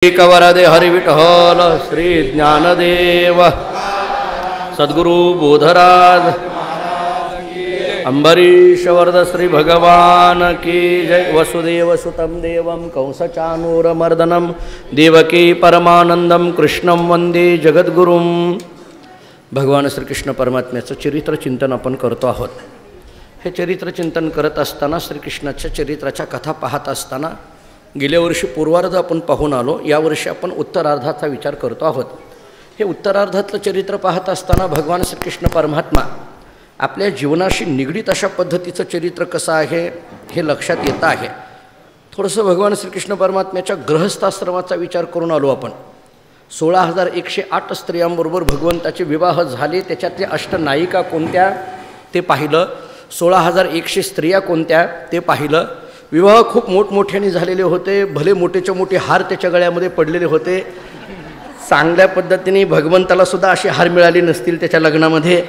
कवरदे हरिविठ्ठल श्री ज्ञानदेव सद्गुरु बोधराज अंबरीश वरद श्री भगवान की जय। वसुदेव सुतं देवं कंसचानूरमर्दनं देवकी परमानंदं कृष्णं वंदे जगद्गुरुं। भगवान श्रीकृष्ण परमात्म्याचं चरित्र चिंतन आपण करतो आहोत। हे चरित्र चिंतन करत असताना श्रीकृष्णाच्या चरित्राच्या कथा पाहत असताना गेल्या वर्षी पूर्वार्ध आपण पाहून आलो, यावर्षी आपण उत्तरार्धाचा विचार करतो आहोत। हे उत्तरार्धातलं चरित्र पाहत असताना भगवान श्रीकृष्ण परमात्मा आपल्या जीवनाशी निगडीत अशा पद्धतीचं चरित्र कसं आहे हे लक्षात येतं आहे। थोडंसं भगवान श्रीकृष्ण परमात्म्याच्या गृहस्थाश्रमाचा विचार करून आलो आपण। 16,108 स्त्रियांबरोबर भगवंताचे विवाह झाले, त्याच्यातल्या अष्टनायिका कोणत्या ते पाहिलं, 16,100 स्त्रिया कोणत्या ते पाहिलं। विवाह खूप मोठमोठ्याने झालेले होते, भले मोठेच्या मोठे हार त्याच्या गळ्यामध्ये पडलेले होते। चांगल्या पद्धतीने भगवंताला सुद्धा असे हार मिळाले नसतील त्याच्या लग्नामध्ये,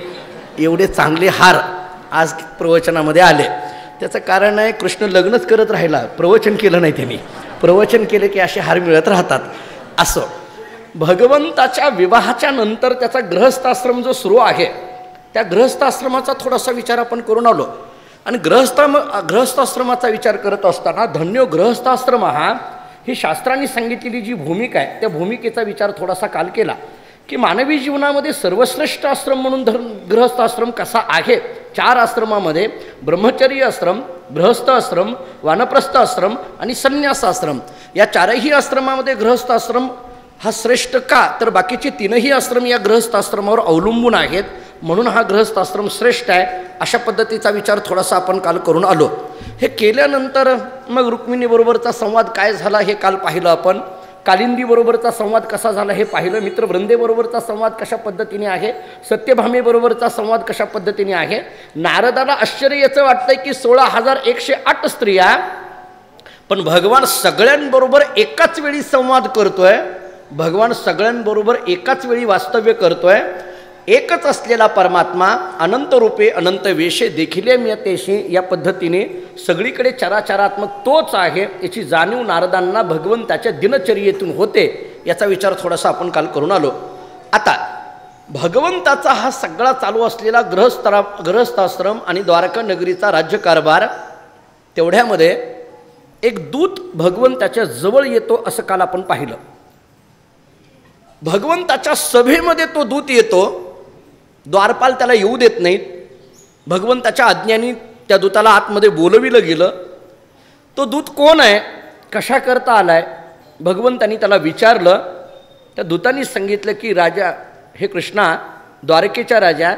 एवढे चांगले हार आज प्रवचनामध्ये आले। त्याचं कारण आहे कृष्ण लग्नच करत राहिला, प्रवचन केलं नाही त्यांनी। प्रवचन केले की असे हार मिळत राहतात। असं भगवंताच्या विवाहाच्या नंतर त्याचा गृहस्थाश्रम जो सुरू आहे त्या गृहस्थाश्रमाचा थोडासा विचार आपण करून आलो। आणि गृहस्थाश्रमाचा विचार करत असताना धन्यो गृहस्थाश्रम ही शास्त्रांनी सांगितलेली जी भूमिका आहे त्या भूमिकेचा विचार थोडासा काल केला की मानवी जीवनामध्ये सर्वश्रेष्ठ आश्रम म्हणून गृहस्थाश्रम कसा आहे। 4 आश्रमामध्ये ब्रह्मचर्य आश्रम, गृहस्थ आश्रम, वानप्रस्थ आश्रम आणि संन्यासाश्रम, या 4ही आश्रमामध्ये गृहस्थाश्रम हा श्रेष्ठ का, तर बाकीचे 3ही आश्रम या गृहस्थाश्रमावर अवलंबून आहेत, म्हणून हा गृहस्थाश्रम श्रेष्ठ आहे। अशा पद्धतीचा विचार थोडासा आपण काल करून आलो। हे केल्यानंतर मग रुक्मिणीबरोबरचा संवाद काय झाला हे काल पाहिलं आपण। कालिंदीबरोबरचा संवाद कसा झाला हे पाहिलं। मित्रवृंदेबरोबरचा संवाद कशा पद्धतीने आहे, सत्यभामेबरोबरचा संवाद कशा पद्धतीने आहे। नारदाला आश्चर्य याचं वाटतंय की 16,108 स्त्रिया, पण भगवान सगळ्यांबरोबर एकाच वेळी संवाद करतोय, भगवान सगळ्यांबरोबर एकाच वेळी वास्तव्य करतोय। एकच असलेला परमात्मा अनंत रूपे अनंत वेशे देखिले म्यतेशी, या पद्धतीने सगळीकडे चराचरात्मक तोच आहे याची जाणीव नारदांना भगवंताच्या दिनचर्येतून होते। याचा विचार थोडासा आपण काल करून आलो। आता भगवंताचा हा सगळा चालू असलेला गृहस्थाश्रम आणि द्वारका नगरीचा राज्यकारभार, तेवढ्यामध्ये एक दूत भगवंताच्या जवळ येतो असं काल आपण पाहिलं। भगवंताच्या सभेमध्ये तो दूत येतो, द्वारपाल त्याला येऊ देत नाहीत। भगवंताच्या आज्ञाने त्या दूताला आतमध्ये बोलविलं गेलं। तो दूत कोण आहे, कशा करता आलाय, भगवंतांनी त्याला विचारलं। त्या दूतांनी सांगितलं की राजा, हे कृष्णा, द्वारकेच्या राजा,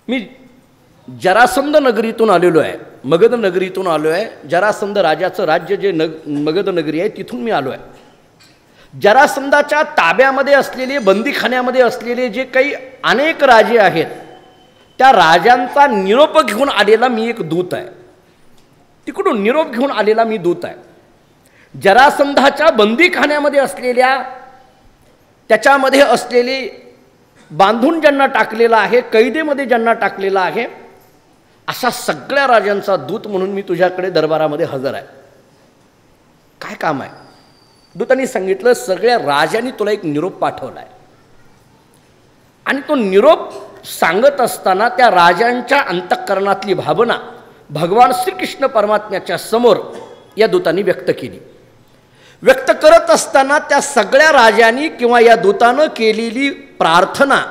मी जरासंध नगरीतून आलेलो आहे, मगध नगरीतून आलो आहे। जरासंध राजाचं राज्य जे मगध नगरी आहे तिथून मी आलो आहे। जरासंधाच्या ताब्यामध्ये असलेले, बंदीखान्यामध्ये असलेले जे काही अनेक राजे आहेत त्या राजांचा निरोप घेऊन आलेला मी एक दूत आहे। तिकडून निरोप घेऊन आलेला मी दूत आहे। जरासंधाच्या बंदीखान्यामध्ये असलेल्या, त्याच्यामध्ये असलेले, बांधून ज्यांना टाकलेला आहे, कैदेमध्ये ज्यांना टाकलेला आहे, अशा सगळ्या राजांचा दूत म्हणून मी तुझ्याकडे दरबारामध्ये हजर आहे। काय काम आहे? दूतांनी सांगितलं सगळ्या राजांनी तुला एक निरोप पाठवला आहे। आणि तो निरोप सांगत असताना त्या राजांच्या अंतःकरणातली भावना भगवान श्रीकृष्ण परमात्म्याच्या समोर या दूतांनी व्यक्त केली। व्यक्त करत असताना त्या सगळ्या राजांनी किंवा या दूतानं केलेली प्रार्थना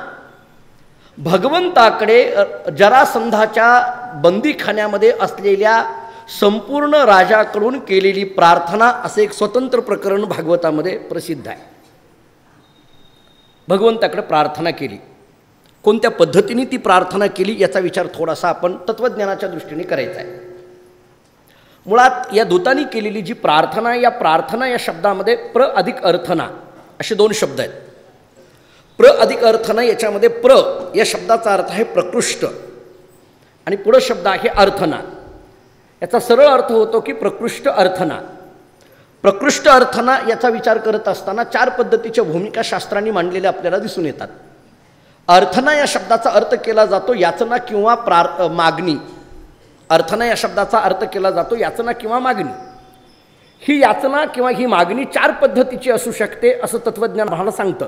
भगवंताकडे जरासंधाच्या बंदीखान्यामध्ये असलेल्या संपूर्ण राजाकडून केलेली प्रार्थना असे एक स्वतंत्र प्रकरण भागवतामध्ये प्रसिद्ध आहे। भगवंताकडे प्रार्थना केली, कोणत्या पद्धतीने ती प्रार्थना केली याचा विचार थोडासा आपण तत्वज्ञानाच्या दृष्टीने करायचा आहे। मुळात या दूतांनी केलेली जी प्रार्थना, या प्रार्थना या शब्दामध्ये प्र अधिक अर्थना असे 2 शब्द आहेत। प्र अधिक अर्थना, याच्यामध्ये प्र या शब्दाचा अर्थ आहे प्रकृष्ट आणि पुढे शब्द आहे अर्थना। याचा सरळ अर्थ होतो की प्रकृष्ट अर्थना। प्रकृष्ट अर्थना याचा विचार करत असताना 4 पद्धतीच्या भूमिका शास्त्रांनी मांडलेल्या आपल्याला दिसून येतात। अर्थना या शब्दाचा अर्थ केला जातो याचना किंवा मागणी। अर्थना या शब्दाचा अर्थ केला जातो याचना किंवा मागणी। ही याचना किंवा ही मागणी 4 पद्धतीची असू शकते असं तत्वज्ञान आम्हाला सांगतं.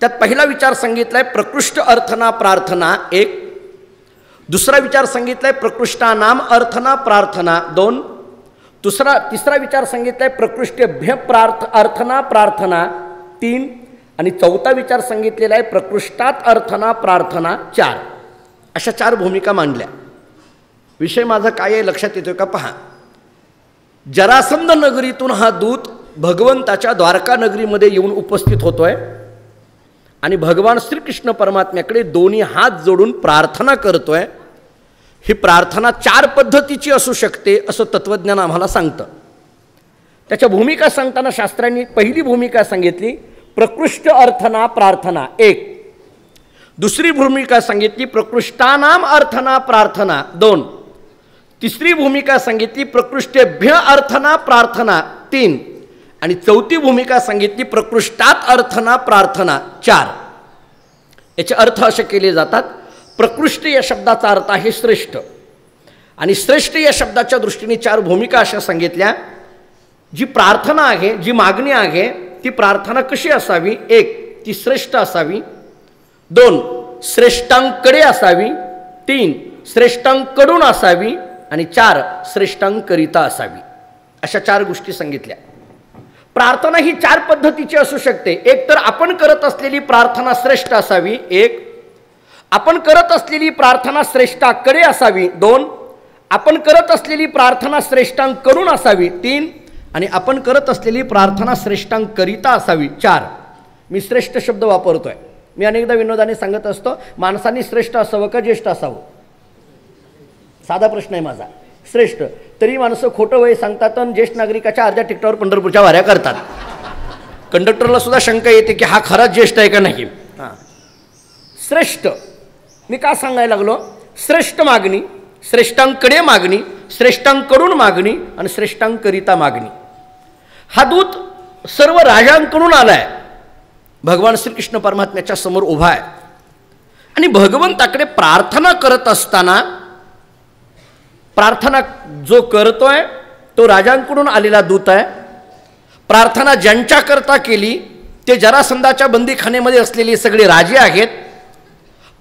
त्यात पहिला विचार सांगितलाय प्रकृष्ट अर्थना प्रार्थना 1. दुसरा विचार सांगितलाय प्रकृष्टानाम अर्थना प्रार्थना 2. तिसरा विचार सांगितलाय प्रकृष्टेभ्य अर्थना प्रार्थना 3. आणि चौथा विचार सांगितलेला आहे प्रकृष्टात अर्थना प्रार्थना 4. अशा 4 भूमिका मांडल्या. विषय माझा काय आहे लक्षात येतोय का पहा. जरासंध नगरीतून हा दूत भगवंताच्या द्वारका नगरीमध्ये येऊन उपस्थित होतोय आणि भगवान श्रीकृष्ण परमात्म्याकडे दोन्ही हात जोडून प्रार्थना करतोय. ही प्रार्थना 4 पद्धतीची असू शकते असं तत्वज्ञान आम्हाला सांगतं. त्याच्या भूमिका सांगताना शास्त्रांनी पहिली भूमिका सांगितली प्रकृष्ट अर्थना प्रार्थना 1. दुसरी भूमिका सांगितली प्रकृष्टानाम अर्थना प्रार्थना 2. तिसरी भूमिका सांगितली प्रकृष्टेभ्य अर्थना प्रार्थना 3. आणि चौथी भूमिका सांगितली प्रकृष्टात अर्थना प्रार्थना 4. याचे अर्थ असे केले जातात. प्रकृष्ट या शब्दाचा अर्थ आहे श्रेष्ठ आणि श्रेष्ठ या शब्दाच्या दृष्टीने 4 भूमिका अशा सांगितल्या. जी प्रार्थना आहे, जी मागणी आहे ती प्रार्थना कशी असावी. 1. ती श्रेष्ठ असावी. 2. श्रेष्ठांकडे असावी. 3. श्रेष्ठांकडून असावी. आणि 4. श्रेष्ठांकरिता असावी. अशा 4 गोष्टी सांगितल्या. प्रार्थना ही 4 पद्धतीची असू शकते. एक तर आपण करत असलेली प्रार्थना श्रेष्ठ असावी. 1. आपण करत असलेली प्रार्थना श्रेष्ठाकडे असावी. 2. आपण करत असलेली प्रार्थना श्रेष्ठांकडून असावी. 3. आणि आपण करत असलेली प्रार्थना श्रेष्ठांकरिता असावी. 4. मी श्रेष्ठ शब्द वापरतोय. मी अनेकदा विनोदाने सांगत असतो माणसांनी श्रेष्ठ असावं का ज्येष्ठ असावं. साधा प्रश्न आहे माझा. श्रेष्ठ तरी माणसं खोटं वय सांगतात आणि ज्येष्ठ नागरिकाच्या अर्ध्या तिकिटावर पंढरपूरच्या वाऱ्या करतात. कंडक्टरला सुद्धा शंका येते की हा खराच ज्येष्ठ आहे का नाही. हां, श्रेष्ठ मी का सांगायला लागलो. श्रेष्ठ मागणी, श्रेष्ठांकडे मागणी, श्रेष्ठांकडून मागणी आणि श्रेष्ठांकरिता मागणी. हा दूत सर्व राजांकडून आलाय. भगवान श्रीकृष्ण परमात्म्याच्या समोर उभा आहे आणि भगवंताकडे प्रार्थना करत असताना प्रार्थना जो करतोय तो राजांकडून आलेला दूत आहे. प्रार्थना ज्यांच्याकरता केली ते जरासंधाच्या बंदीखान्यामध्ये असलेले सगळे राजे आहेत.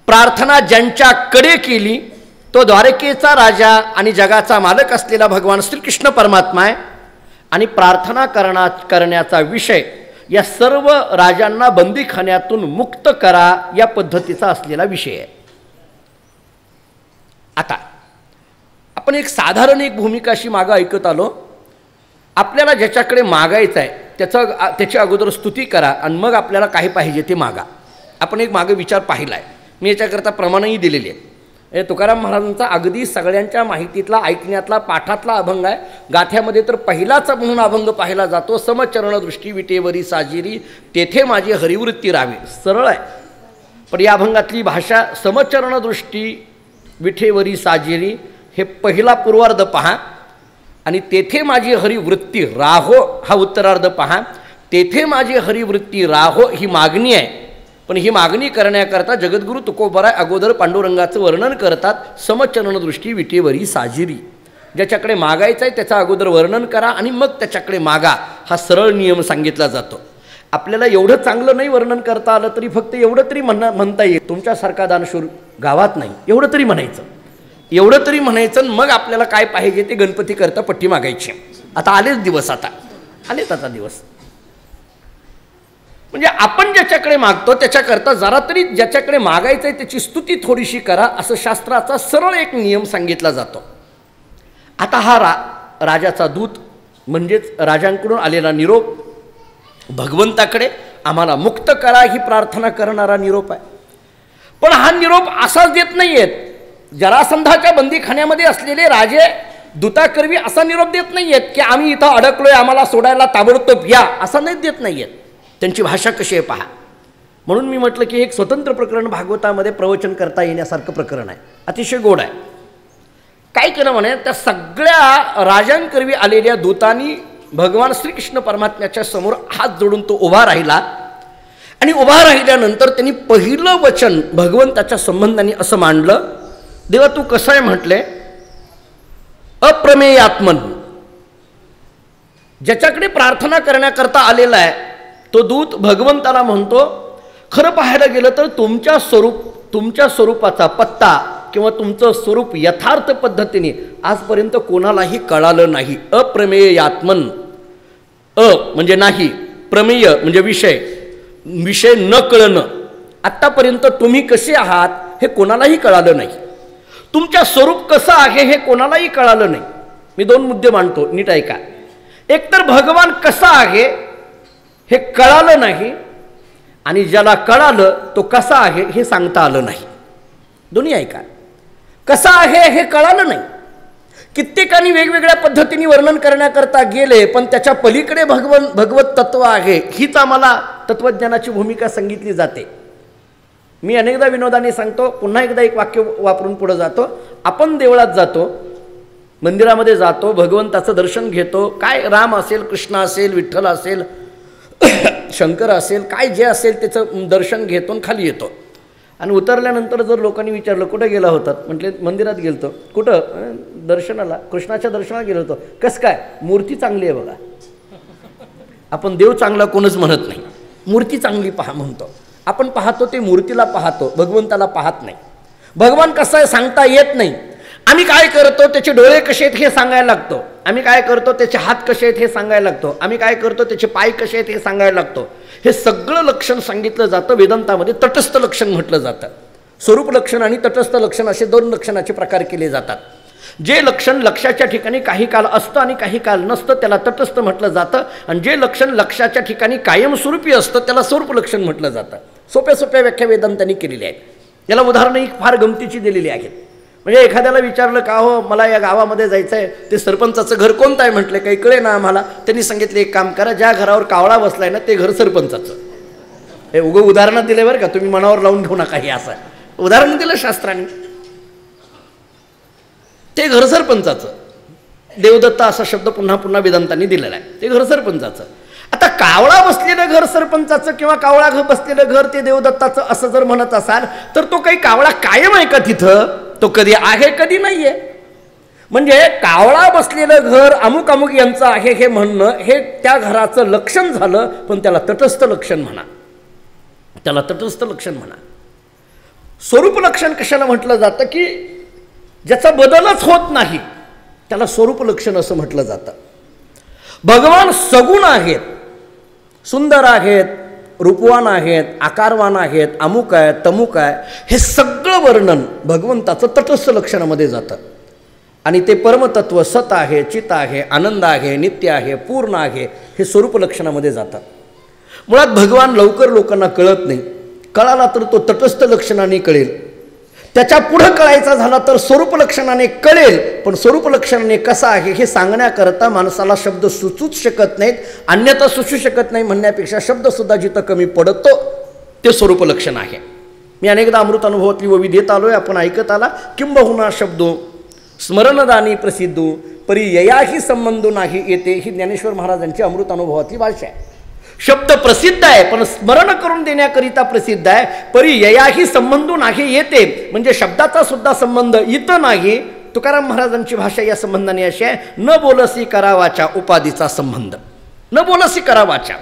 प्रार्थना ज्यांच्याकडे केली तो द्वारकेचा राजा आणि जगाचा मालक असलेला भगवान श्रीकृष्ण परमात्मा आहे. आणि प्रार्थना करण्याचा विषय या सर्व राजांना बंदीखान्यातून मुक्त करा या पद्धतीचा असलेला विषय आहे. आता आपण एक साधारण एक भूमिका अशी मागं ऐकत आलो. आपल्याला ज्याच्याकडे मागायचं आहे त्याची अगोदर स्तुती करा आणि मग आपल्याला काही पाहिजे ते मागा. आपण एक मागे विचार पाहिला आहे. मी याच्याकरता प्रमाणही दिलेली आहे. तुकाराम महाराजांचा अगदी सगळ्यांच्या माहितीतला ऐकण्यातला पाठातला अभंग आहे. गाथ्यामध्ये तर पहिलाच म्हणून अभंग पाहिला जातो. समचरण दृष्टी विटेवरी साजिरी तेथे माझी हरिवृत्ती राहावी. सरळ आहे पण या अभंगातली भाषा समचरण दृष्टी विठेवरी साजिरी हे पहिला पूर्वार्ध पहा आणि तेथे माझी हरिवृत्ती राहो हा उत्तरार्ध पहा. तेथे माझी हरिवृत्ती राहो ही मागणी आहे. पण ही मागणी करण्याकरता जगद्गुरु तुकोबराय अगोदर पांडुरंगाचं वर्णन करतात. समचरण दृष्टी विटेवरी साजिरी. ज्याच्याकडे मागायचं आहे त्याचं अगोदर वर्णन करा आणि मग त्याच्याकडे मागा हा सरळ नियम सांगितला जातो. आपल्याला एवढं चांगलं नाही वर्णन करता आलं तरी फक्त एवढं तरी म्हणता येईल तुमच्यासारखा दानशूर गावात नाही. एवढं तरी म्हणायचं मग आपल्याला काय पाहिजे ते गणपती करता पट्टी मागायची. आता आलेच दिवस, आता दिवस. म्हणजे आपण ज्याच्याकडे मागतो त्याच्याकरता जरा तरी ज्याच्याकडे मागायचं आहे त्याची स्तुती थोडीशी करा असं शास्त्राचा सरळ एक नियम सांगितला जातो. आता हा राजाचा दूत म्हणजेच राजांकडून आलेला निरोप भगवंताकडे आम्हाला मुक्त करा ही प्रार्थना करणारा निरोप आहे. पण हा निरोप असाच देत नाहीयेत. जरासंधाच्या बंदीखान्यामध्ये असलेले राजे दूताकरवी असा निरोप देत नाहीयेत की आम्ही इथं अडकलोय आम्हाला सोडायला ताबडतोब या असा नाही देत नाहीयेत. त्यांची भाषा कशी आहे पहा. म्हणून मी म्हटलं की एक स्वतंत्र प्रकरण भागवतामध्ये प्रवचन करता येण्यासारखं प्रकरण आहे. अतिशय गोड आहे. काय केलं म्हणे त्या सगळ्या राजांकरवी आलेल्या दूतांनी भगवान श्रीकृष्ण परमात्म्याच्या समोर हात जोडून तो उभा राहिला आणि उभा राहिल्यानंतर त्यांनी पहिलं वचन भगवंताच्या संबंधाने असं मांडलं. देवा तू कसं आहे म्हटले अप्रमेयात्मन ज्याच्याकडे प्रार्थना करण्याकरता आलेला आहे तो दूत भगवंताला म्हणतो, खरं पाहायला गेलं तर तुमच्या स्वरूपाचा पत्ता किंवा तुमचं स्वरूप यथार्थ पद्धतीने आजपर्यंत कोणालाही कळालं नाही. अप्रमेयात्मन, म्हणजे नाही, प्रमेय म्हणजे विषय न कळणं. आत्तापर्यंत तुम्ही कसे आहात हे कोणालाही कळालं नाही. तुमच्या स्वरूप कसं आहे हे कोणालाही कळालं नाही. मी 2 मुद्दे मांडतो, नीट ऐका. एकतर भगवान कसा आहे हे कळालं नाही, आणि ज्याला कळालं तो कसा आहे हे सांगता आलं नाही. दोन्ही ऐका. कसा आहे हे कळालं नाही. कित्येकांनी वेगवेगळ्या पद्धतीने वर्णन करण्याकरता गेले, पण त्याच्या पलीकडे भगवत तत्व आहे हीच आम्हाला तत्वज्ञानाची भूमिका सांगितली जाते. मी अनेकदा विनोदाने सांगतो, पुन्हा एकदा एक वाक्य वापरून पुढे जातो. आपण देवळात जातो, मंदिरामध्ये जातो, भगवंताचं दर्शन घेतो. काय राम असेल, कृष्ण असेल, विठ्ठल असेल, शंकर असेल, काय जे असेल त्याचं दर्शन घेतो आणि खाली येतो. आणि उतरल्यानंतर जर लोकांनी विचारलं कुठं गेला होतात, म्हटले मंदिरात गेलतो. कुठं? दर्शनाला, कृष्णाच्या दर्शनाला गेलो होतो. कसं काय? मूर्ती चांगली आहे बघा. आपण देव चांगला कोणच म्हणत नाही, मूर्ती चांगली पहा म्हणतो. आपण पाहतो ते मूर्तीला पाहतो, भगवंताला पाहत नाही. भगवान कसं आहे सांगता येत नाही. आम्ही काय करतो, त्याचे डोळे कसे आहेत हे सांगायला लागतो. आम्ही काय करतो, त्याचे हात कसे आहेत हे सांगायला लागतो. आम्ही काय करतो, त्याचे पाय कसे आहेत हे सांगायला लागतो. हे सगळं लक्षण सांगितलं जातं. वेदांतामध्ये तटस्थ लक्षण म्हटलं जातं. स्वरूप लक्षण आणि तटस्थ लक्षण असे 2 लक्षणाचे प्रकार केले जातात. जे लक्षण लक्षाच्या ठिकाणी काही काल असतं आणि काही काल नसतं त्याला तटस्थ म्हटलं जातं, आणि जे लक्षण लक्षाच्या ठिकाणी कायमस्वरूपी असतं त्याला स्वरूप लक्षण म्हटलं जातं. सोप्या सोप्या व्याख्या वेदांतांनी केलेल्या आहेत. याला उदाहरणं फार गमतीची दिलेली आहेत. म्हणजे एखाद्याला विचारलं का हो मला या गावामध्ये जायचं आहे, ते सरपंचाचं घर कोणतं आहे म्हटलं, काही कळे ना आम्हाला. त्यांनी सांगितले एक काम करा, ज्या घरावर कावळा बसलाय ना ते घर सरपंचाचं. हे उदाहरणं दिले बरं का, तुम्ही मनावर लावून घेऊ नका. हे असं उदाहरण दिलं शास्त्राने. ते घर सरपंचाचं. देवदत्त असा शब्द पुन्हा पुन्हा वेदांतांनी दिलेला आहे. ते घर सरपंचाचं. आता कावळा बसलेलं घर सरपंचाचं किंवा कावळा बसलेलं घर ते देवदत्ताचं असं जर म्हणत असाल तर तो काही कावळा कायम आहे का तिथं? तो कधी आहे कधी नाहीये. म्हणजे कावळा बसलेलं घर अमुक अमुक यांचं आहे हे म्हणणं हे त्या घराचं लक्षण झालं, पण त्याला तटस्थ लक्षण म्हणा. त्याला तटस्थ लक्षण म्हणा. स्वरूप लक्षण कशाला म्हटलं जातं की ज्याचा बदलच होत नाही त्याला स्वरूप लक्षण असं म्हटलं जातं. भगवान सगुण आहेत, सुंदर आहेत, रूपवान आहेत, आकारवान आहेत, अमुक आहे, तमुक आहे, हे सगळं वर्णन भगवंताचं तटस्थ लक्षणामध्ये जातं. आणि ते परमतत्व सत आहे, चित आहे, आनंद आहे, नित्य आहे, पूर्ण आहे, हे स्वरूप लक्षणामध्ये जातं. मुळात भगवान लवकर लोकांना कळत नाही. कळाला तर तो तटस्थ लक्षणाने कळेल. त्याच्या पुढं कळायचा झाला तर स्वरूप लक्षणाने कळेल. पण स्वरूप लक्षणाने कसा आहे हे सांगण्याकरता माणसाला शब्द सुचूच शकत नाहीत. अन्यथा सुचू शकत नाही म्हणण्यापेक्षा शब्दसुद्धा जिथं कमी पडतो ते स्वरूप लक्षण आहे. मी अनेकदा अमृत अनुभवातली ओवी देत आलोय, आपण ऐकत आला. किंबहुना शब्दो स्मरणदानी प्रसिद्धो परिययाही संबंधो नाही येते, ही ज्ञानेश्वर महाराजांची अमृत अनुभवातली भाषा आहे. शब्द प्रसिद्ध आहे पण स्मरण करून देण्याकरिता प्रसिद्ध आहे. परिययाही संबंधो नाही येते म्हणजे शब्दाचा सुद्धा संबंध इथं नाही. तुकाराम महाराजांची भाषा या संबंधाने अशी आहे, न बोलसी करावाच्या उपाधीचा संबंध. न बोलसी करावाच्या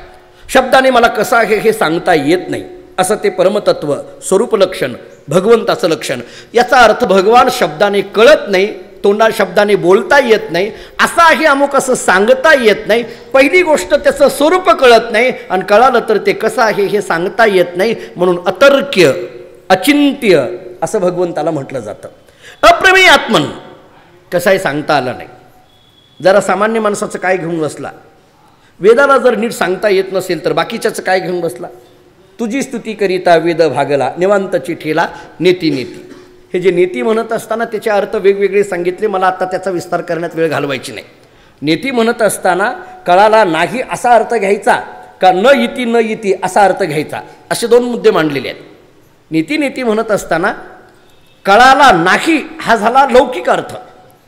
शब्दाने मला कसं आहे हे सांगता येत नाही, असं ते परमतत्व स्वरूप लक्षण भगवंताचं लक्षण. याचा अर्थ भगवान शब्दाने कळत नाही, तोंडा शब्दाने बोलता येत नाही, असा आहे अमुक असं सांगता येत नाही. पहिली गोष्ट त्याचं स्वरूप कळत नाही, आणि कळालं तर ते कसं आहे हे सांगता येत नाही. म्हणून अतर्क्य अचिंत्य असं भगवंताला म्हटलं जातं. अप्रमेय आत्मन कसंही सांगता आलं नाही. जरा सामान्य माणसाचं काय घेऊन बसला, वेदाला जर नीट सांगता येत नसेल तर बाकीच्याचं काय घेऊन बसला. तुझी स्तुती करिता वेद भागला, निवांत चिठीला नेती नेती. हे जे नेती म्हणत असताना त्याचे अर्थ वेगवेगळे सांगितले, मला आता त्याचा विस्तार करण्यात वेळ घालवायची नाही. नेती म्हणत असताना कळाला नाही असा अर्थ घ्यायचा का न इति न इति असा अर्थ घ्यायचा, असे 2 मुद्दे मांडलेले आहेत. नेती नेती म्हणत असताना कळाला नाही हा झाला लौकिक अर्थ.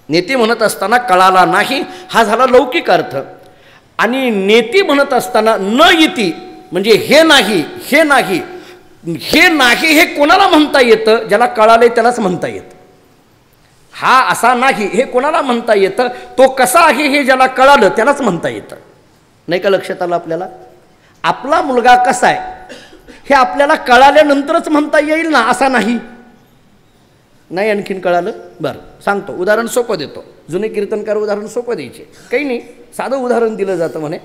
नेती म्हणत असताना कळाला नाही हा झाला लौकिक अर्थ. आणि नेती म्हणत असताना न इति म्हणजे हे नाही, हे नाही, हे नाही हे कोणाला म्हणता येतं, ज्याला कळाले त्यालाच म्हणता येतं. हा असा नाही हे कोणाला म्हणता येतं, तो कसा आहे हे ज्याला कळालं त्यालाच म्हणता येतं. नाही का लक्षात आलं आपल्याला? आपला मुलगा कसा आहे हे आपल्याला कळाल्यानंतरच म्हणता येईल ना, असा नाही. नाही आणखीन कळालं? बरं सांगतो, उदाहरण सोपं देतो. जुने कीर्तनकार उदाहरण सोपं द्यायचे, काही नाही, साधं उदाहरण दिलं जातं म्हणे.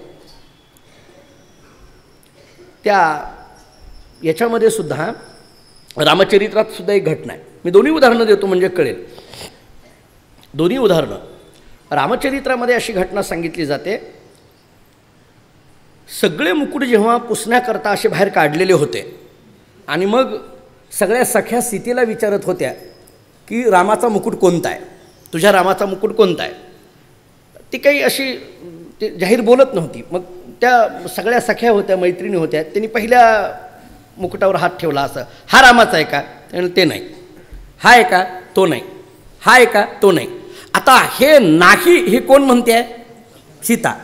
त्या याच्यामध्ये सुद्धा रामचरित्रात सुद्धा एक घटना आहे. मी दोन्ही उदाहरणं देतो म्हणजे कळेल. दोन्ही उदाहरणं रामचरित्रामध्ये अशी घटना सांगितली जाते. सगळे मुकुट जेव्हा पुसण्याकरता असे बाहेर काढलेले होते आणि मग सगळ्या सख्या सीतेला विचारत होत्या की रामाचा मुकुट कोणता आहे, तुझ्या रामाचा मुकुट कोणता आहे. ती काही अशी जाहीर बोलत नव्हती. मग त्या सगळ्या सख्या होत्या, मैत्रिणी होत्या, त्यांनी पहिल्या मुकुटावर हात ठेवला असं, हा रामाचा आहे का? ते नाही. हा आहे का? तो नाही. हा आहे का? तो नाही. आता हे नाही हे कोण म्हणते आहे? सीता.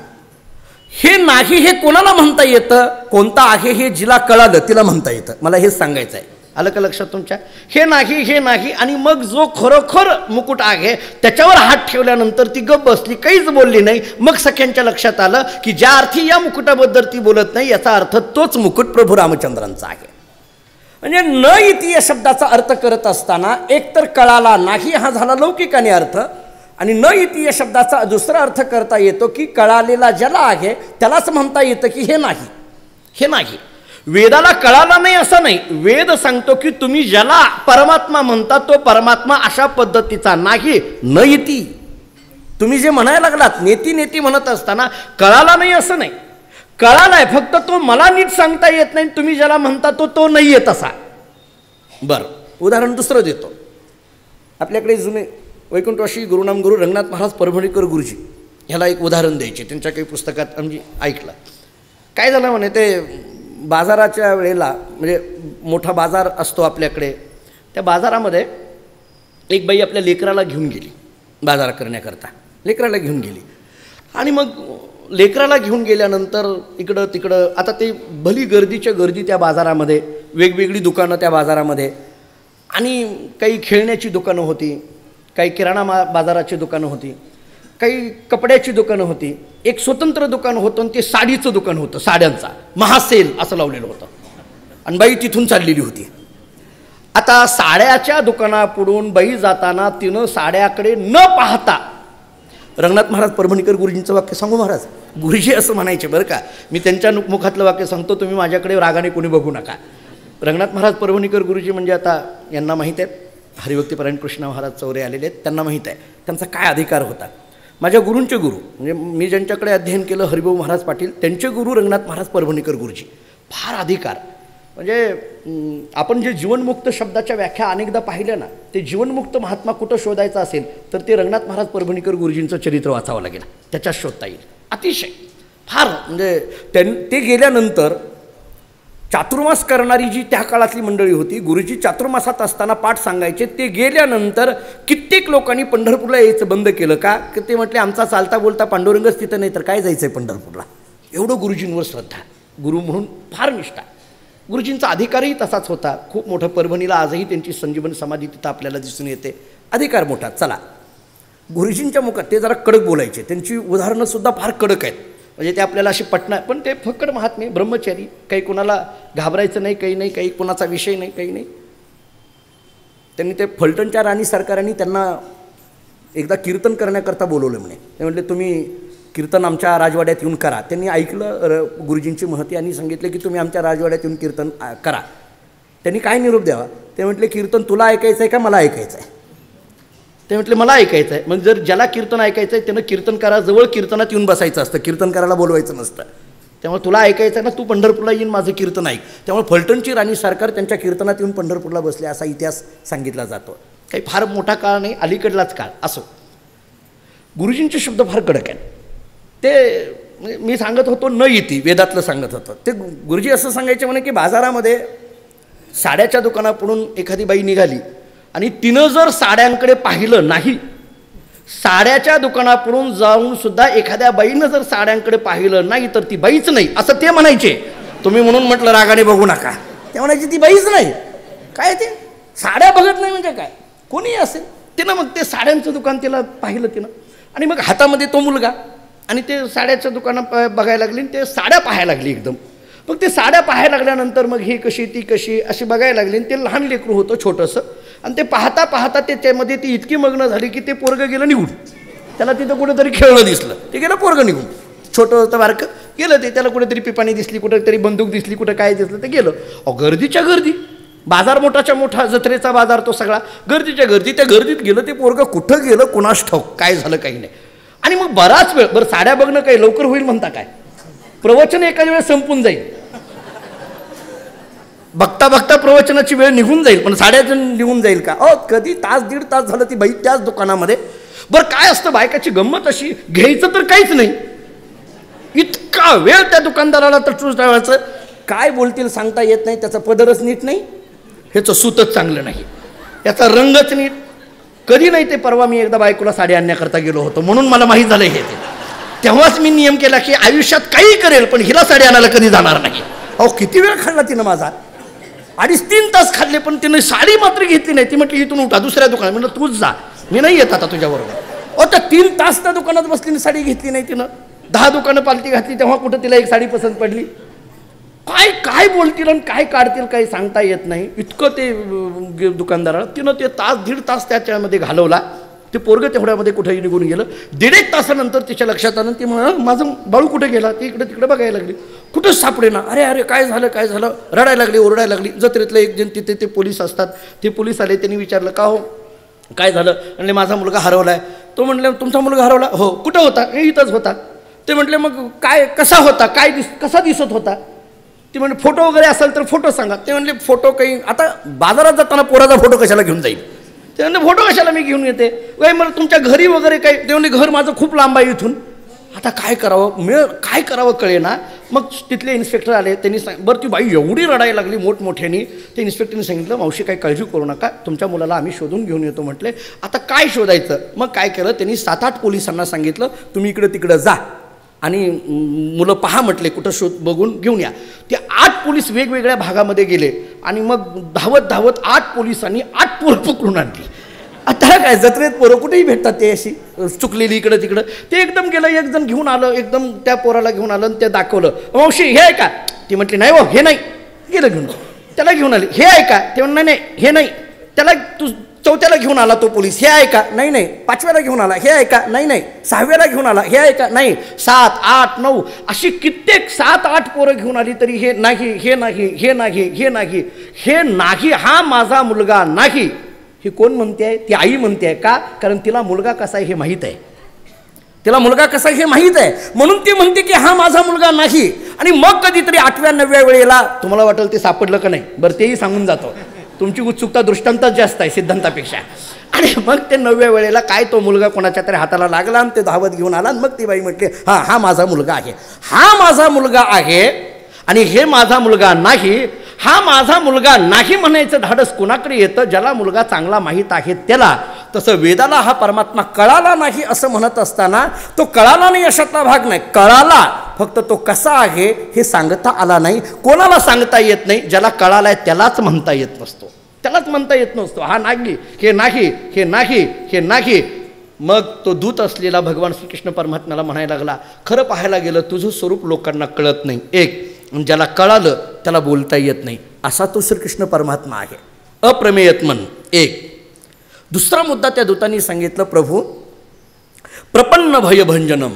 हे नाही हे कोणाला म्हणता येतं? कोणता आहे हे जिला कळालं तिला म्हणता येतं. मला हेच सांगायचं आहे. आलं का लक्षात तुमच्या? हे नाही, हे नाही. आणि मग जो खरोखर मुकुट आहे त्याच्यावर हात ठेवल्यानंतर ती गप्प बसली, काहीच बोलली नाही. मग सख्यांच्या लक्षात आलं की ज्या अर्थी या मुकुटाबद्दल ती बोलत नाही याचा अर्थ तोच मुकुट प्रभू रामचंद्रांचा आहे. म्हणजे न इति या शब्दाचा अर्थ करत असताना एकतर कळाला नाही हा झाला लौकिकाने अर्थ, आणि न इति या शब्दाचा दुसरा अर्थ करता येतो की कळालेला ज्याला आहे त्यालाच म्हणता येतं की हे नाही. हे नाही वेदाला कळाला नाही असं नाही. वेद सांगतो की तुम्ही ज्याला परमात्मा म्हणता तो परमात्मा अशा पद्धतीचा नाही. न इति तुम्ही जे म्हणायला लागलात नेती नेती म्हणत असताना कळाला नाही असं नाही. कळालाय, फक्त तो मला नीट सांगता येत नाही. तुम्ही ज्याला म्हणता तो नाही येत असा. बरं उदाहरण दुसरं देतो. आपल्याकडे जुने वैकुंठवासी गुरुनाम गुरु रंगनाथ महाराज परभणीकर गुरुजी ह्याला एक उदाहरण द्यायचे. त्यांच्या काही पुस्तकात आम्ही ऐकलं. काय झालं म्हणे, ते बाजाराच्या वेळेला म्हणजे मोठा बाजार असतो आपल्याकडे, त्या बाजारामध्ये एक बाई आपल्या लेकराला घेऊन गेली बाजार करण्याकरता. लेकराला घेऊन गेली आणि मग लेकराला घेऊन गेल्यानंतर इकडं तिकडं आता ते भली गर्दीच्या गर्दी त्या बाजारामध्ये, वेगवेगळी दुकानं त्या बाजारामध्ये, आणि काही खेळण्याची दुकानं होती, काही किराणा बाजाराची दुकानं होती, काही कपड्याची दुकानं होती, एक स्वतंत्र दुकान होतं आणि ते साडीचं दुकान होतं, साड्यांचा महासेल असं लावलेलं होतं. आणि बाई तिथून चाललेली होती. आता साड्याच्या दुकानापुढून बाई जाताना तिनं साड्याकडे न पाहता, रंगनाथ महाराज परभणीकर गुरुजींचं वाक्य सांगू महाराज, गुरुजी असं म्हणायचे बरं का, मी त्यांच्या मुखातलं वाक्य सांगतो, तुम्ही माझ्याकडे रागाने कोणी बघू नका. रंगनाथ महाराज परभणीकर गुरुजी म्हणजे आता यांना माहीत आहे, हरिभक्तीपरायण कृष्ण महाराज चौरे आलेले आहेत, त्यांना माहीत आहे त्यांचा काय अधिकार होता. माझ्या गुरूंचे गुरु म्हणजे मी ज्यांच्याकडे अध्ययन केलं हरिभाऊ महाराज पाटील, त्यांचे गुरु रंगनाथ महाराज परभणीकर गुरुजी. फार अधिकार म्हणजे आपण जे जीवनमुक्त शब्दाच्या व्याख्या अनेकदा पाहिल्या ना, ते जीवनमुक्त महात्मा कुठं शोधायचा असेल तर ते रंगनाथ महाराज परभणीकर गुरुजींचं चरित्र वाचावं लागेल, त्याच्यात शोधता येईल. अतिशय फार म्हणजे ते गेल्यानंतर चातुर्मास करणारी जी त्या काळातली मंडळी होती, गुरुजी चातुर्मासात असताना पाठ सांगायचे. ते गेल्यानंतर कित्येक लोकांनी पंढरपूरला यायचं बंद केलं का? की ते म्हटले आमचा चालता बोलता पांडुरंगच तिथं नाही तर काय जायचं आहे पंढरपूरला. एवढं गुरुजींवर श्रद्धा, गुरु म्हणून फार निष्ठा. गुरुजींचा अधिकारही तसाच होता. खूप मोठं परभणीला आजही त्यांची संजीवन समाधी तिथं आपल्याला दिसून येते. अधिकार मोठा. चला गुरुजींच्या मुखात ते जरा कडक बोलायचे, त्यांची उदाहरणंसुद्धा फार कडक आहेत. म्हणजे ते आपल्याला अशी पटणार, पण ते फक्कड महात्मे, ब्रह्मचारी, काही कोणाला घाबरायचं नाही, काही नाही, काही कोणाचा विषय नाही, काही नाही. त्यांनी ते फलटणच्या राणी सरकारांनी त्यांना एकदा कीर्तन करण्याकरता बोलवलं म्हणे. ते म्हटले तुम्ही कीर्तन आमच्या राजवाड्यात येऊन करा. त्यांनी ऐकलं गुरुजींची महती आणि सांगितले की तुम्ही आमच्या राजवाड्यात येऊन कीर्तन करा. त्यांनी काय निरोप द्यावा? ते म्हटले कीर्तन तुला ऐकायचं आहे का मला ऐकायचं आहे? ते म्हटले मला ऐकायचं आहे. मग जर ज्याला कीर्तन ऐकायचं आहे त्यानं कीर्तनकाराजवळ कीर्तनात येऊन बसायचं असतं, कीर्तनकाराला बोलवायचं नसतं. त्यामुळे तुला ऐकायचं आहे ना, तू पंढरपूरला येऊन माझं कीर्तन ऐक. त्यामुळे फलटणची राणी सरकार त्यांच्या कीर्तनात येऊन पंढरपूरला बसले असा इतिहास सांगितला जातो. काही फार मोठा काळ नाही, अलीकडलाच काळ असो. गुरुजींचे शब्द फार कडक आहेत. ते मी सांगत होतो न इति, वेदातलं सांगत होतं. ते गुरुजी असं सांगायचे म्हणे की बाजारामध्ये साड्याच्या दुकानापुढून एखादी बाई निघाली आणि तिनं जर साड्यांकडे पाहिलं नाही, साड्याच्या दुकानापुढून जाऊन सुद्धा एखाद्या बाईनं जर साड्यांकडे पाहिलं नाही तर ती बाईच नाही असं ते म्हणायचे. तुम्ही म्हणून म्हटलं रागाने बघू नका, ते म्हणायचे ती बाईच नाही. काय ते साड्या बघत नाही म्हणजे काय? कोणीही असेल. तिनं मग ते साड्यांचं दुकान तिला पाहिलं तिनं, आणि मग हातामध्ये तो मुलगा आणि ते साड्याचं दुकानं बघायला लागली आणि ते साड्या पाहायला लागली एकदम. मग ते साड्या पाहायला लागल्यानंतर मग ही कशी ती कशी अशी बघायला लागली. आणि ते लहान लेकरू होतं छोटंसं, आणि ते पाहता पाहता त्याच्यामध्ये ती इतकी मग्न झाली की ते पोरगं गेलं निघून. त्याला तिथं कुठेतरी खेळणं दिसलं, ते गेलं पोरगं निघून. छोटं होतं बारकं गेलं ते, त्याला कुठेतरी पिपाणी दिसली, कुठेतरी बंदूक दिसली, कुठं काय दिसलं ते गेलं. गर्दीच्या गर्दी, बाजार मोठाच्या मोठा, जत्रेचा बाजार तो सगळा, गर्दीच्या गर्दी. त्या गर्दीत गेलं ते पोरगं, कुठं गेलं कुणास ठाऊक, काय झालं काही नाही. आणि मग बराच वेळ, बरं साड्या बघणं काही लवकर होईल म्हणता काय, प्रवचन एखाद्या वेळेस संपून जाईल, बघता बघता प्रवचनाची वेळ निघून जाईल, पण साड्याचं निघून जाईल का? कधी तास दीड तास झालं ती बाई त्याच दुकानामध्ये. बरं काय असतं बायकाची गंमत अशी, घ्यायचं तर काहीच नाही, इतका वेळ त्या दुकानदाराला तर ठेवायचं, काय बोलतील सांगता येत नाही. त्याचा पदरच नीट नाही, ह्याचं सूतच चांगलं नाही, याचा रंगच नीट. कधी नाही ते परवा मी एकदा बायकोला साडी आणण्याकरता गेलो होतो, म्हणून मला माहीत झालं हे. तेव्हाच मी नियम केला की आयुष्यात काही करेल पण हिला साडी आणायला कधी जाणार नाही. किती वेळ खाल्ला तिनं माझा, 2.5-3 तास खाल्ले, पण तिनं साडी मात्र घेतली नाही. ती म्हटली इथून उठा दुसऱ्या दुकानात. म्हटलं तूच जा, मी नाही येत आता तुझ्याबरोबर. त्या 3 तास त्या दुकानात बसली, साडी घेतली नाही तिनं. 10 दुकानं पालती घातली, तेव्हा कुठं तिला एक साडी पसंत पडली. काय काय बोलतील आणि काय काढतील काही सांगता येत नाही. इतकं ते दुकानदाराला, तिनं ते तास दीड तास त्याच्यामध्ये घालवला. ते पोरगं तेवढ्यामध्ये कुठेही निघून गेलं. 1.5 तासानंतर तिच्या लक्षात आलं, ती म्हणा माझं बाळू कुठे गेला, ती इकडे तिकडे बघायला लागली, कुठंच सापडे ना. अरे अरे काय झालं काय झालं, रडायला लागली ओरडायला लागली. जत्रेतलं एक जण तिथे ते पोलीस असतात, ते पोलीस आले. त्यांनी विचारलं का हो काय झालं, म्हणले माझा मुलगा हरवलाय. तो म्हणले तुमचा मुलगा हरवला, हो कुठं होता, हे इथंच होता. ते म्हटले मग काय कसा होता, काय कसा दिसत होता. ती म्हणजे फोटो वगैरे असेल तर फोटो सांगा. ते म्हणले फोटो काही, आता बाजारात जाताना पोराचा फोटो कशाला घेऊन जाईल. ते म्हणले फोटो कशाला मी घेऊन येते, वय मला तुमच्या घरी वगैरे काही. ते म्हणले घर माझं खूप लांब आहे इथून. आता काय करावं, काय करावं कळे ना. मग तिथले इन्स्पेक्टर आले, त्यांनी बरं ती बाई एवढी रडायला लागली मोठमोठ्यानी. ते इन्स्पेक्टरने सांगितलं मावशी काही काळजी करू नका, तुमच्या मुलाला आम्ही शोधून घेऊन येतो. म्हटले आता काय शोधायचं. मग काय केलं त्यांनी 7-8 पोलिसांना सांगितलं तुम्ही इकडं तिकडं जा आणि मुलं पहा म्हटले, कुठं शोध बघून घेऊन या. ते 8 पोलीस वेगवेगळ्या भागामध्ये गेले आणि मग धावत धावत 8 पोलिसांनी 8 पोरं पकडून आणली. आता काय जत्रेत पोरं कुठेही भेटतात, ते अशी चुकलेली इकडं तिकडं. ते एकदम गेलं, एक जण घेऊन आलं, एकदम त्या पोराला घेऊन आलं आणि ते दाखवलं. मावशी हे आहे का, ती म्हटली नाही हो हे नाही. गेलं घेऊन, त्याला घेऊन आले. हे आहे का, ते म्हणलं नाही हे नाही. त्याला तू 4थ्याला घेऊन आला तो पोलीस, हे आहे का, नाही नाही. 5व्याला घेऊन आला, हे आहे का, नाही नाही. 6व्याला घेऊन आला, हे आहे का, नाही. 7, 8, 9 अशी कित्येक 7-8 पोरं घेऊन आली तरी हे नाही, हे नाही, हे नाही, हे नाही, हे नाही. हा माझा मुलगा नाही. ही कोण म्हणते आहे, ती आई म्हणते आहे. का, कारण तिला मुलगा कसा आहे हे माहीत आहे, तिला मुलगा कसा आहे हे माहीत आहे, म्हणून ती म्हणते की हा माझा मुलगा नाही. आणि मग कधीतरी 8व्या-9व्या वेळेला तुम्हाला वाटेल ते सापडलं का नाही, बरं तेही सांगून जातो. तुमची उत्सुकता दृष्टांतच जास्त आहे सिद्धांतापेक्षा. आणि मग ते 9व्या वेळेला काय तो मुलगा कोणाच्या तरी हाताला लागला आणि ते धावत घेऊन आला. आणि मग ती बाई म्हटली हा माझा मुलगा आहे, हा माझा मुलगा आहे. आणि हे माझा मुलगा नाही, हा माझा मुलगा नाही म्हणायचं धाडस कोणाकडे येतं, ज्याला मुलगा चांगला माहीत आहे त्याला. तसं वेदाला हा परमात्मा कळाला नाही असं म्हणत असताना तो कळाला नाही अशातला भाग नाही, कळाला, फक्त तो कसा आहे हे सांगता आला नाही. कोणाला सांगता येत नाही, ज्याला कळालाय त्यालाच म्हणता येत नसतो, त्यालाच म्हणता येत नसतो. हा नाही, हे नाही, हे नाही, हे नाही. मग तो दूत असलेला भगवान श्रीकृष्ण परमात्म्याला म्हणायला लागला, खरं पाहायला गेलं तुझं स्वरूप लोकांना कळत नाही. एक ज्याला कळालं त्याला बोलता येत नाही, असा तो श्रीकृष्ण परमात्मा आहे. अप्रमेयत्मन एक. दुसरा मुद्दा त्या दूतांनी सांगितलं, प्रभू प्रपन्न भयभंजनम,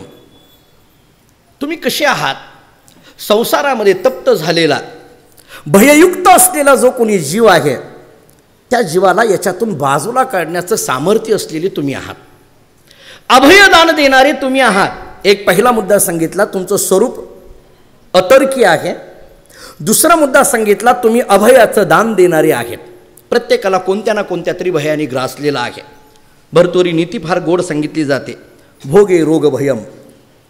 तुम्ही कसे आहात. संसारामध्ये तप्त झालेला भययुक्त असलेला जो कोणी जीव आहे त्या जीवाला याच्यातून बाजूला काढण्याचं सामर्थ्य असलेले तुम्ही आहात. अभयदान देणारे तुम्ही आहात. एक पहिला मुद्दा सांगितला, तुमचं स्वरूप अतर्की आहे. दुसरा मुद्दा सांगितला, तुम्ही अभयाचं दान देणारे आहेत. प्रत्येकाला कोणत्या ना कोणत्या तरी भयाने ग्रासलेला आहे. भरतोरी नीती फार गोड सांगितली जाते. भोगे रोग भयम,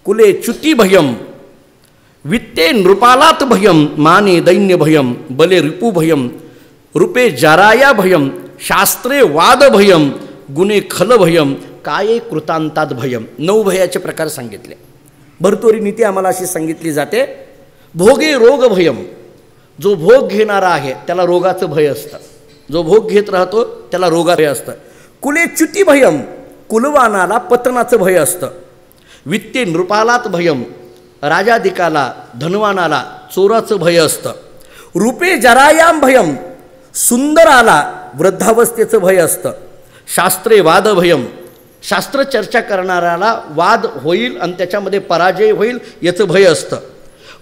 कुले च्युती भयम, वित्ते नृपालात भयम, माने दैन्य भयम, बले रिपू भयम, रूपे जराया भयम, शास्त्रे वाद भयम, गुणे खल भयम, काये कृतांतात भयम. 9 भयाचे प्रकार सांगितले. भरतोरी नीती आम्हाला अशी सांगितली जाते, भोगे रोग भयम, जो भोग घेणारा आहे त्याला रोगाचं भय असतं, जो भोग घेत राहतो त्याला रोगाचं भय असतं. कुले च्युती भयम, कुलवानाला पतनाचं भय असतं. वित्ते नृपालात भयम, राजाधिकाला धनवानाला चोराचं भय असतं. रूपे जरायाम भयम, सुंदराला वृद्धावस्थेचं भय असतं. शास्त्रे वाद भयम, शास्त्र चर्चा करणाऱ्याला वाद होईल आणि त्याच्यामध्ये पराजय होईल याचं भय असतं.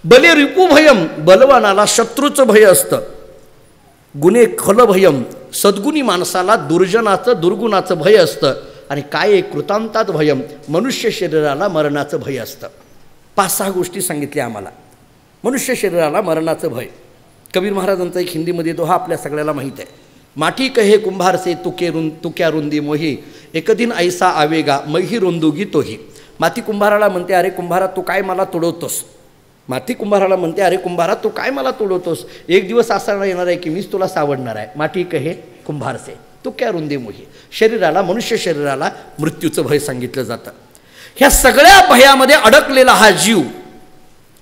बले रिपू भयम, बलवानाला शत्रूचं भय असतं. गुणे खल भयम, सद्गुणी माणसाला दुर्गुणाचं भय असतं. आणि काय कृतांतात भयम, मनुष्य शरीराला मरणाचं भय असतं. 5-6 गोष्टी सांगितल्या आम्हाला. मनुष्य शरीराला मरणाचं भय. कबीर महाराजांचा एक हिंदीमध्ये दोहा आपल्या सगळ्याला माहीत आहे. माठी कहे कुंभार से तुक्या रुंदी मोही, एक दिन ऐसा आवेगा मैही रुंदुगी तोही. माती कुंभाराला म्हणते, अरे कुंभारा तू काय मला तुडवतोस. माती कुंभाराला म्हणते, अरे कुंभारा तू काय मला तुडवतोस. एक दिवस असा येणार आहे की मीच तुला सावडणार आहे. माठी कहे कुंभार से तुक्या रुंदी मोही. शरीराला, मनुष्य शरीराला मृत्यूचं भय सांगितलं जातं. ह्या सगळ्या भयामध्ये अडकलेला हा जीव,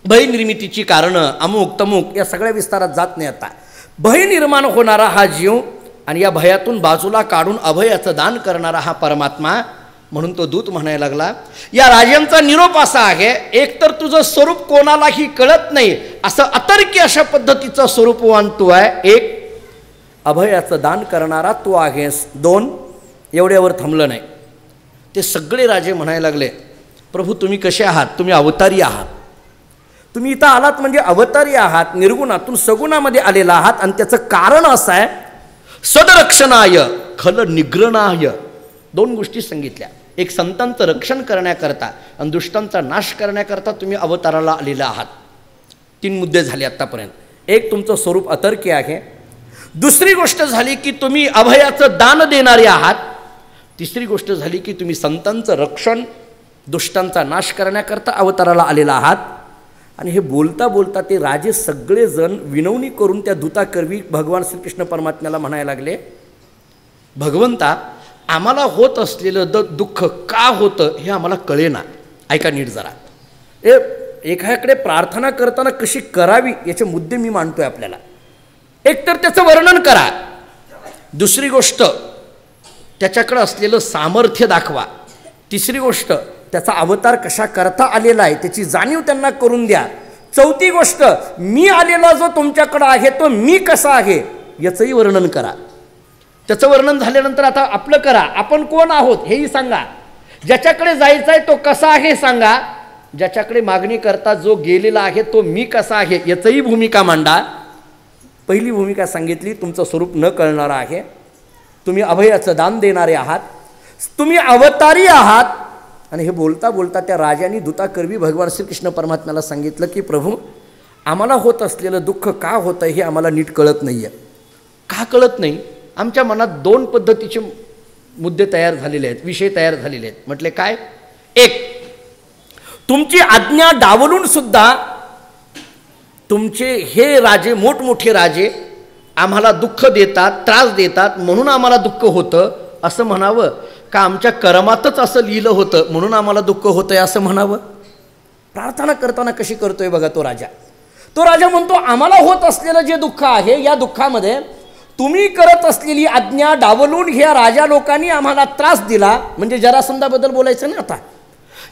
भय निर्मितीची कारणं अमुक तमुक या सगळ्या विस्तारात जात नाही. आता भय निर्माण होणारा हा जीव आणि या भयातून बाजूला काढून अभयाचं दान करणारा हा परमात्मा. म्हणून तो दूत म्हणायला लागला, या राजांचा निरोप असा आहे, एक तर तुझं स्वरूप कोणालाही कळत नाही असं अतर्क्य अशा प्रद्धतीचं स्वरूपवान तू आहे. एक, अभयाचं दान करणारा तू आहेस. 2, एवढ्यावर थांबलं नाही. ते सगळे राजे म्हणायला लागले, प्रभू तुम्ही कसे आहात, तुम्ही अवतारी आहात. तुम्ही इथं आलात म्हणजे अवतारी आहात, निर्गुणातून सगुणामध्ये आलेला आहात. आणि त्याचं कारण असं आहे, सदरक्षणाय खल निग्रणाय. 2 गोष्टी सांगितल्या. एक, संतांचं रक्षण करण्याकरता आणि दुष्टांचा नाश करण्याकरता तुम्ही अवताराला आलेला आहात. 3 मुद्दे झाले आत्तापर्यंत. एक, तुमचं स्वरूप अतर्क्य आहे. दुसरी गोष्ट झाली की तुम्ही अभयाचं दान देणारे आहात. तिसरी गोष्ट झाली की तुम्ही संतांचं रक्षण, दुष्टांचा नाश करण्याकरता अवताराला आलेला आहात. आणि हे बोलता बोलता ते राजे सगळेजण विनवणी करून त्या दूताकरवी भगवान श्रीकृष्ण परमात्म्याला म्हणायला लागले, भगवंता आम्हाला होत असलेलं दुःख का होतं हे आम्हाला कळेना. ऐका नीट जरा. एखाद्याकडे प्रार्थना करताना कशी करावी याचे मुद्दे मी मांडतोय आपल्याला. एक तर त्याचं वर्णन करा. दुसरी गोष्ट, त्याच्याकडे असलेलं सामर्थ्य दाखवा. तिसरी गोष्ट, त्याचा अवतार कशा करता आलेला आहे त्याची जाणीव त्यांना करून द्या. चौथी गोष्ट, मी आलेला जो तुमच्याकडं आहे तो मी कसा आहे याचंही वर्णन करा. त्याचं वर्णन झाल्यानंतर आता आपलं करा. आपण कोण आहोत हेही सांगा. ज्याच्याकडे जायचं आहे तो कसा आहे सांगा. ज्याच्याकडे मागणी करता जो गेलेला आहे तो मी कसा आहे याचंही भूमिका मांडा. पहिली भूमिका सांगितली, तुमचं स्वरूप न कळणारं आहे. तुम्ही अभयाचं दान देणारे आहात. तुम्ही अवतारी आहात. आणि हे बोलता बोलता त्या राजांनी दूताकरवी भगवान श्रीकृष्ण परमात्म्याला सांगितलं की प्रभू आम्हाला होत असलेलं दुःख का होतं हे आम्हाला नीट कळत नाही आहे. का कळत नाही? आमच्या मनात 2 पद्धतीचे मुद्दे तयार झालेले आहेत, विषय तयार झालेले आहेत. म्हटले काय? एक, तुमची आज्ञा डावलून सुद्धा तुमचे हे राजे, मोठमोठे राजे आम्हाला दुःख देतात, त्रास देतात म्हणून आम्हाला दुःख होतं असं म्हणावं, का आमच्या कर्मातच असं लिहिलं होतं म्हणून आम्हाला दुःख होतंय असं म्हणावं? प्रार्थना करताना कशी करतोय बघा तो राजा. तो राजा म्हणतो आम्हाला होत असलेलं जे दुःख आहे या दुःखामध्ये तुम्ही करत असलेली आज्ञा डावलून ह्या राजा लोकांनी आम्हाला त्रास दिला. म्हणजे जरासंधाबद्दल बोलायचं ना आता.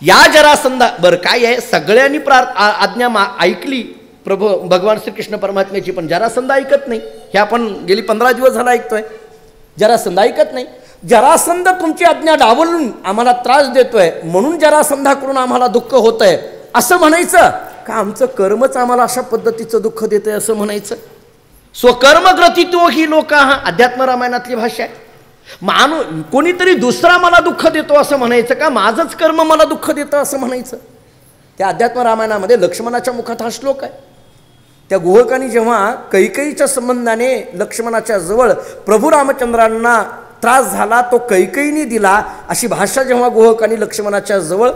या जरासंधा बरं काय आहे, सगळ्यांनी आज्ञा ऐकली प्रभू भगवान श्रीकृष्ण परमात्म्याची, पण जरासंध ऐकत नाही. हे आपण गेली 15 दिवस झाला ऐकतोय. जरासंध ऐकत नाही. जरासंध तुमची आज्ञा डावलून आम्हाला त्रास देतोय म्हणून जरासंधाकडून आम्हाला दुःख होतंय असं म्हणायचं का? आमचं कर्मच आम्हाला अशा पद्धतीचं दुःख देतंय असं म्हणायचं? स्वकर्मग्रथितो ही लोका, हा अध्यात्म रामायणातली भाषा आहे. कोणीतरी दुसरा मला दुःख देतो असं म्हणायचं का? माझंच कर्म मला दुःख देतं असं म्हणायचं? त्या अध्यात्म रामायणामध्ये लक्ष्मणाच्या मुखात हा श्लोक आहे. त्या गुहकानी जेव्हा कैकेयीच्या संबंधाने लक्ष्मणाच्या जवळ प्रभू रामचंद्रांना त्रास झाला तो कैकेयीने दिला अशी भाषा जेव्हा गुहकानी लक्ष्मणाच्या जवळ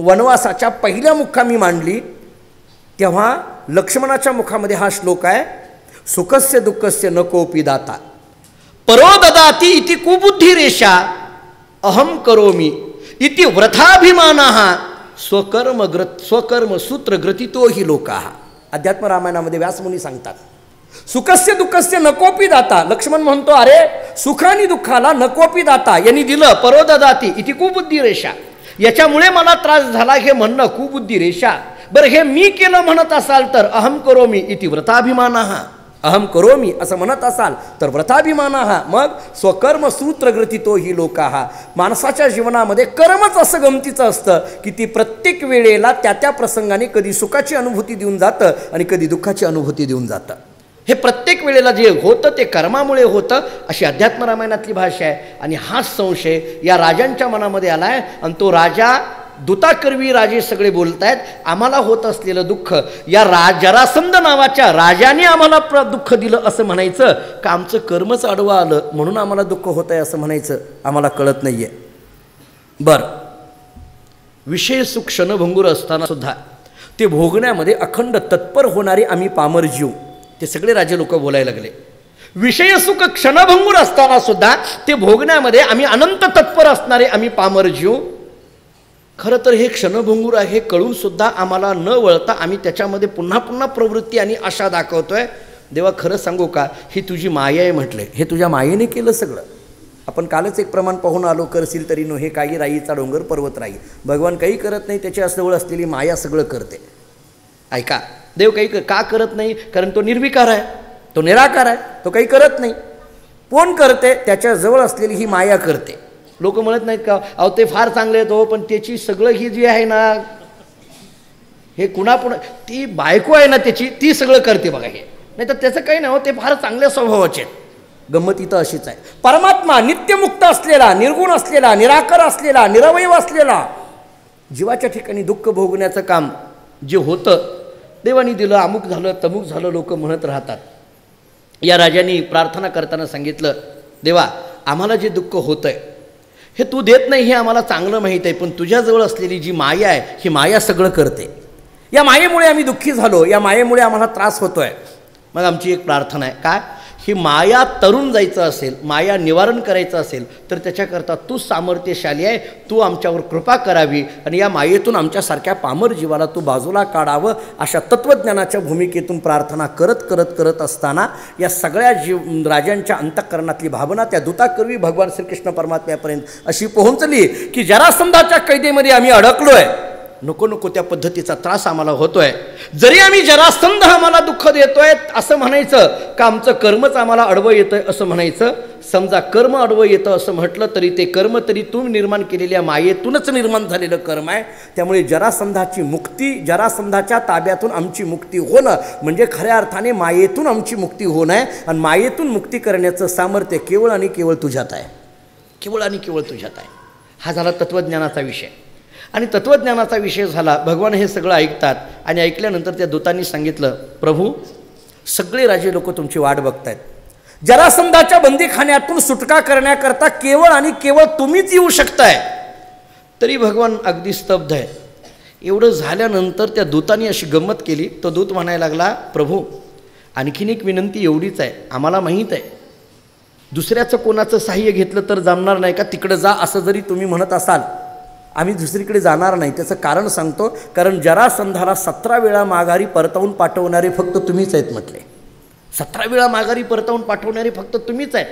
वनवासाच्या पहिल्या मुक्कामी मांडली तेव्हा लक्ष्मणाच्या मुखामध्ये हा श्लोक आहे. सुखस्य दुःखस्य न कोपी दाता परो ददाति इति कुबुद्धिरेषा अहम करोमि इति व्रथाभिमानः स्वकर्म सूत्र ग्रथितो ही लोकाः. अध्यात्म रामायणामध्ये व्यासमुनी सांगतात सुखस्य दुःखस्य नकोपी दाता. लक्ष्मण म्हणतो अरे सुख आणि दुःखाला नकोपी दाता यांनी दिलं. परो ददाति इति कुबुद्धिरेषा. याच्यामुळे मला त्रास झाला हे म्हणणं कुबुद्धी रेषा. बरं, हे मी केलं म्हणत असाल तर अहम करोमी इति व्रताभिमानः, अहम करोमी असं म्हणत असाल तर व्रताभिमानः. मग स्वकर्म सूत्रग्रथितो ही लोकाः. माणसाच्या जीवनामध्ये कर्मच असं गमतीचं असतं की ती प्रत्येक वेळेला त्या प्रसंगाने कधी सुखाची अनुभूती देऊन जातं आणि कधी दुःखाची अनुभूती देऊन जातं. हे प्रत्येक वेळेला जे होतं ते कर्मामुळे होतं, अशी अध्यात्म रामायणातली भाषा आहे. आणि हाच संशय या राजांच्या मनामध्ये आला आहे. आणि तो राजा, दूताकरवी राजे सगळे बोलत आहेत, आम्हाला होत असलेलं दुःख या जरासंध नावाच्या राजाने आम्हाला दुःख दिलं असं म्हणायचं का आमचं कर्मच आडवं आलं म्हणून आम्हाला दुःख होत आहे असं म्हणायचं, आम्हाला कळत नाही आहे. बरं, विषय सुख क्षणभंगूर असताना सुद्धा ते भोगण्यामध्ये अखंड तत्पर होणारे आम्ही पामर जीव, ते सगळे राजे लोक बोलायला लागले. विषय सुख क्षणभंगूर असताना सुद्धा ते भोगण्यामध्ये आम्ही अनंत तत्पर असणारे आम्ही पामर जीव. खरं तर हे क्षणभंगूर आहे हे कळून सुद्धा आम्हाला न वळता आम्ही त्याच्यामध्ये पुन्हा पुन्हा प्रवृत्ती आणि आशा दाखवतोय. देवा, खरं सांगू का, ही तुझी माया आहे म्हटले, हे तुझ्या मायेने केलं सगळं. आपण कालच एक प्रमाण पाहून आलो, करशील तरी नो हे काही राईचा डोंगर पर्वत राई. भगवान काही करत नाही, त्याच्या जवळ असलेली माया सगळं करते. ऐका, देव काही का करत नाही? कारण तो निर्विकार आहे, तो निराकार आहे, तो काही करत नाही. कोण करते? त्याच्याजवळ असलेली ही माया करते. लोक म्हणत नाहीत का, अहो ते फार चांगले आहेत हो, पण त्याची सगळं ही जी आहे ना, हे कुणापुणा ती बायको आहे ना त्याची, ती सगळं करते बघा. हे नाही तर त्याचं काही नाही हो, ते फार चांगल्या स्वभावाचे आहेत. गंमत इथं अशीच आहे. परमात्मा नित्यमुक्त असलेला, निर्गुण असलेला, निराकार असलेला, निरवयव असलेला, जीवाच्या ठिकाणी दुःख भोगण्याचं काम जे होतं देवानी दिलं, अमुक झालं तमुक झालं लोक म्हणत राहतात. या राजांनी प्रार्थना करताना सांगितलं, देवा आम्हाला जे दुःख होतं आहे हे तू देत नाही हे आम्हाला चांगलं माहीत आहे, पण तुझ्याजवळ असलेली जी माया आहे ही माया सगळं करते. या मायेमुळे आम्ही दुःखी झालो, या मायेमुळे आम्हाला त्रास होतो आहे. मग आमची एक प्रार्थना आहे, काय, ही माया तरुण जायचं असेल, माया निवारण करायचं असेल तर त्याच्याकरता तू सामर्थ्यशाली आहे, तू आमच्यावर कृपा करावी आणि या मायेतून आमच्यासारख्या पामर जीवाला तू बाजूला काढावं. अशा तत्त्वज्ञानाच्या भूमिकेतून प्रार्थना करत करत करत असताना या सगळ्या राजांच्या अंतःकरणातली भावना त्या दूताकरवी भगवान श्रीकृष्ण परमात्म्यापर्यंत अशी पोहोचली की जरासंधाच्या कैदेमध्ये आम्ही अडकलो आहे, नको नको त्या पद्धतीचा त्रास आम्हाला होतोय. जरी आम्ही जरासंध आम्हाला दुःख देतोय असं म्हणायचं का आमचं कर्मच आम्हाला अडवं येतंय असं म्हणायचं. समजा कर्म अडवं येतं असं म्हटलं तरी ते कर्म तरी तुम्ही निर्माण केलेल्या मायेतूनच निर्माण झालेलं कर्म आहे. त्यामुळे जरासंधाची मुक्ती, जरासंधाच्या ताब्यातून आमची मुक्ती होणं म्हणजे खऱ्या अर्थाने मायेतून आमची मुक्ती होणं आहे. आणि मायेतून मुक्ती करण्याचं सामर्थ्य केवळ आणि केवळ तुझ्यात आहे, केवळ आणि केवळ तुझ्यात आहे. हा झाला तत्त्वज्ञानाचा विषय. आणि तत्त्वज्ञानाचा विषय झाला. भगवान हे सगळं ऐकतात आणि ऐकल्यानंतर त्या दूतांनी सांगितलं, प्रभू सगळे राजे लोक तुमची वाट बघतायत. जरासंधाच्या बंदीखान्यातून सुटका करण्याकरता केवळ आणि केवळ तुम्हीच येऊ शकताय. तरी भगवान अगदी स्तब्ध आहे. एवढं झाल्यानंतर त्या दूतांनी अशी गंमत केली. तो दूत म्हणायला लागला, प्रभू आणखीन एक विनंती एवढीच आहे, आम्हाला माहीत आहे दुसऱ्याचं कोणाचं साह्य घेतलं तर जमणार नाही का, तिकडे जा असं जरी तुम्ही म्हणत असाल, आम्ही दुसरीकडे जाणार नाही. त्याचं कारण सांगतो, कारण जरासंधाला 17 वेळा माघारी परतवून पाठवणारे फक्त तुम्हीच आहेत म्हटले. 17 वेळा माघारी परतवून पाठवणारे फक्त तुम्हीच आहेत,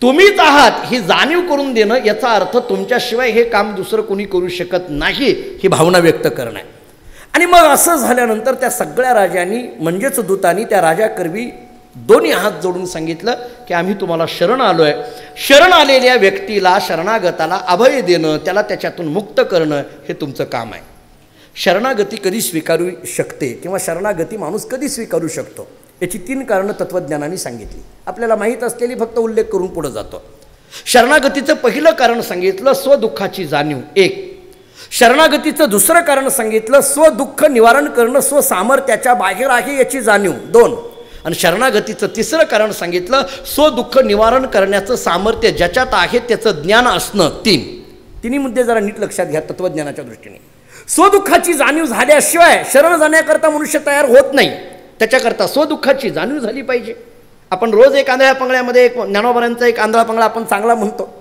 तुम्हीच आहात ही जाणीव करून देणं. याचा अर्थ तुमच्याशिवाय हे काम दुसरं कोणी करू शकत नाही ही भावना व्यक्त करणं आहे. आणि मग असं झाल्यानंतर त्या सगळ्या राजांनी म्हणजेच दूतांनी त्या राजाकरवी दोन्ही हात जोडून सांगितलं की आम्ही तुम्हाला शरण आलो आहे. शरण आलेल्या व्यक्तीला, शरणागताला अभय देणं, त्याला त्याच्यातून मुक्त करणं हे तुमचं काम आहे. शरणागती कधी स्वीकारू शकते किंवा शरणागती माणूस कधी स्वीकारू शकतो याची 3 कारणं तत्त्वज्ञानाने सांगितली. आपल्याला माहीत असलेली फक्त उल्लेख करून पुढे जातो. शरणागतीचं पहिलं कारण सांगितलं स्वदुःखाची जाणीव, 1. शरणागतीचं दुसरं कारण सांगितलं स्वदुःख निवारण करणं, स्वसामर्थ्याच्या बाहेर आहे याची जाणीव, 2. आणि शरणागतीचं तिसरं कारण सांगितलं स्वदुःख निवारण करण्याचं सामर्थ्य ज्याच्यात आहे त्याचं ज्ञान असणं, 3. तिन्ही मुद्दे जरा नीट लक्षात घ्या तत्त्वज्ञानाच्या दृष्टीने. स्वदुःखाची जाणीव झाल्याशिवाय शरण जाण्याकरता मनुष्य तयार होत नाही. त्याच्याकरता स्वदुःखाची जाणीव झाली पाहिजे. आपण रोज एक आंधळ्या पंगळ्यामध्ये एक ज्ञानोबारांचा एक आंधळा पंगळा आपण चांगला म्हणतो.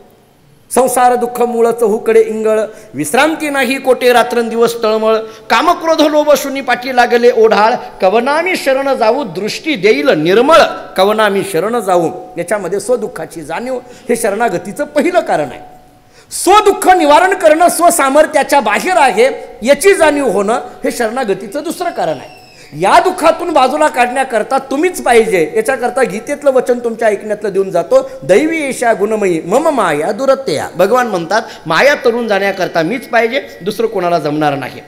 संसार दुःख मूळ चहूकडे इंगळ, विश्रांती नाही कोटे रात्रंदिवस तळमळ, कामक्रोध लोभ शून्य पाठी लागले ओढाळ, कवनामी शरण जाऊ दृष्टी देईल निर्मळ, कवनामी शरण जाऊ. याच्यामध्ये स्वदुःखाची जाणीव हे शरणागतीचं पहिलं कारण आहे. स्वदुःख निवारण करणं स्वसामर्थ्याच्या बाहेर आहे याची जाणीव होणं हे शरणागतीचं दुसरं कारण आहे. या दुःखातून बाजूला काढण्याकरता तुम्हीच पाहिजे. याच्याकरता गीतेतलं वचन तुमच्या ऐकण्यातलं देऊन जातो, दैवी येशा गुणमयी मम माया दुरत्या. भगवान म्हणतात माया तरुण जाण्याकरता मीच पाहिजे, दुसरं कोणाला जमणार नाही.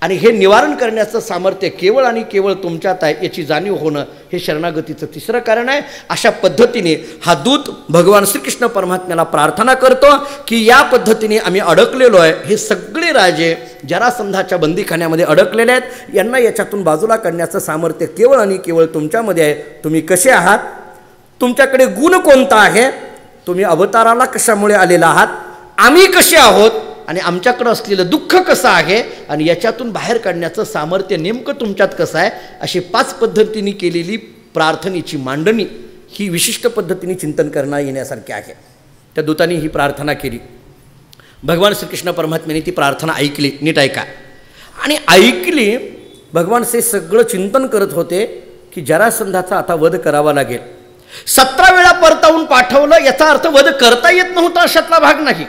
आणि हे निवारण करण्याचं सामर्थ्य केवळ आणि केवळ तुमच्यात आहे याची जाणीव होणं हे शरणागतीचं तिसरं कारण आहे. अशा पद्धतीने हा दूत भगवान श्रीकृष्ण परमात्म्याला प्रार्थना करतो की या पद्धतीने आम्ही अडकलेलो आहे. हे सगळे राजे जरासंधाच्या बंदीखान्यामध्ये अडकलेले आहेत, यांना याच्यातून बाजूला काढण्याचं सामर्थ्य केवळ आणि केवळ तुमच्यामध्ये आहे. तुम्ही कसे आहात, तुमच्याकडे गुण कोणता आहे, तुम्ही अवताराला कशामुळे आलेला आहात, आम्ही कसे आहोत आणि आमच्याकडं असलेलं दुःख कसं आहे आणि याच्यातून बाहेर काढण्याचं सामर्थ्य नेमकं तुमच्यात कसं आहे, अशी 5 पद्धतीने केलेली प्रार्थनेची मांडणी ही विशिष्ट पद्धतीने चिंतन करता येण्यासारखी आहे. त्या दूतांनी ही प्रार्थना केली. भगवान श्रीकृष्ण परमात्म्याने ती प्रार्थना ऐकली. नीट ऐका. आणि ऐकली. भगवान ते सगळं चिंतन करत होते की जरासंधाचा आता वध करावा लागेल. 17 वेळा परतावून पाठवलं याचा अर्थ वध करता येत नव्हता अशातला भाग नाही.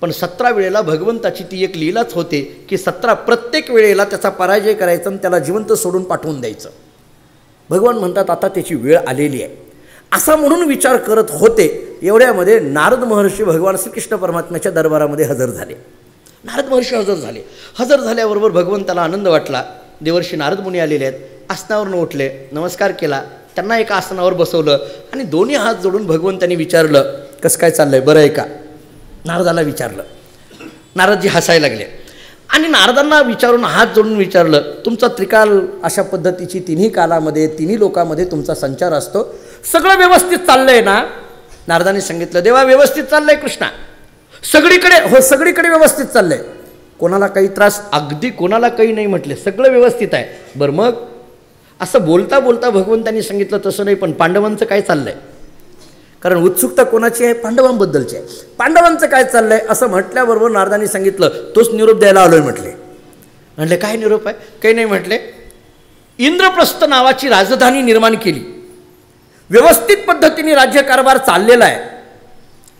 पण 17 वेळेला भगवंताची ती एक लीलाच होते की प्रत्येक वेळेला त्याचा पराजय करायचा आणि त्याला जिवंत सोडून पाठवून द्यायचं. भगवान म्हणतात आता त्याची वेळ आलेली आहे. असा म्हणून विचार करत होते एवढ्यामध्ये नारद महर्षी भगवान श्रीकृष्ण परमात्म्याच्या दरबारामध्ये हजर झाले. नारद महर्षी हजर झाले. हजर झाल्याबरोबर भगवंताला आनंद वाटला. देवर्षी नारद मुनी आलेले आहेत. आसनावरून उठले, नमस्कार केला, त्यांना एका आसनावर बसवलं आणि दोन्ही हात जोडून भगवंतांनी विचारलं कसं काय चाललंय, बरं आहे का. नारदाला विचारलं. नारदजी हसायला लागले आणि नारदांना विचारून हात जोडून विचारलं तुमचा त्रिकाल अशा पद्धतीची तिन्ही कालामध्ये तिन्ही लोकांमध्ये तुमचा संचार असतो, सगळं व्यवस्थित चाललंय ना. नारदांनी सांगितलं देवा व्यवस्थित चाललंय कृष्णा, सगळीकडे हो सगळीकडे व्यवस्थित चाललंय, कोणाला काही त्रास, अगदी कोणाला काही नाही म्हटले, सगळं व्यवस्थित आहे. बरं मग असं बोलता बोलता भगवंतांनी सांगितलं तसं नाही, पण पांडवांचं काय चाललंय. कारण उत्सुकता कोणाची आहे, पांडवांबद्दलची आहे. पांडवांचं काय चाललंय असं म्हटल्याबरोबर नारदांनी सांगितलं तोच निरोप द्यायला आलोय म्हटले. म्हटले काय निरोप आहे, काही नाही म्हटले. इंद्रप्रस्थ नावाची राजधानी निर्माण केली, व्यवस्थित पद्धतीने राज्यकारभार चाललेला आहे.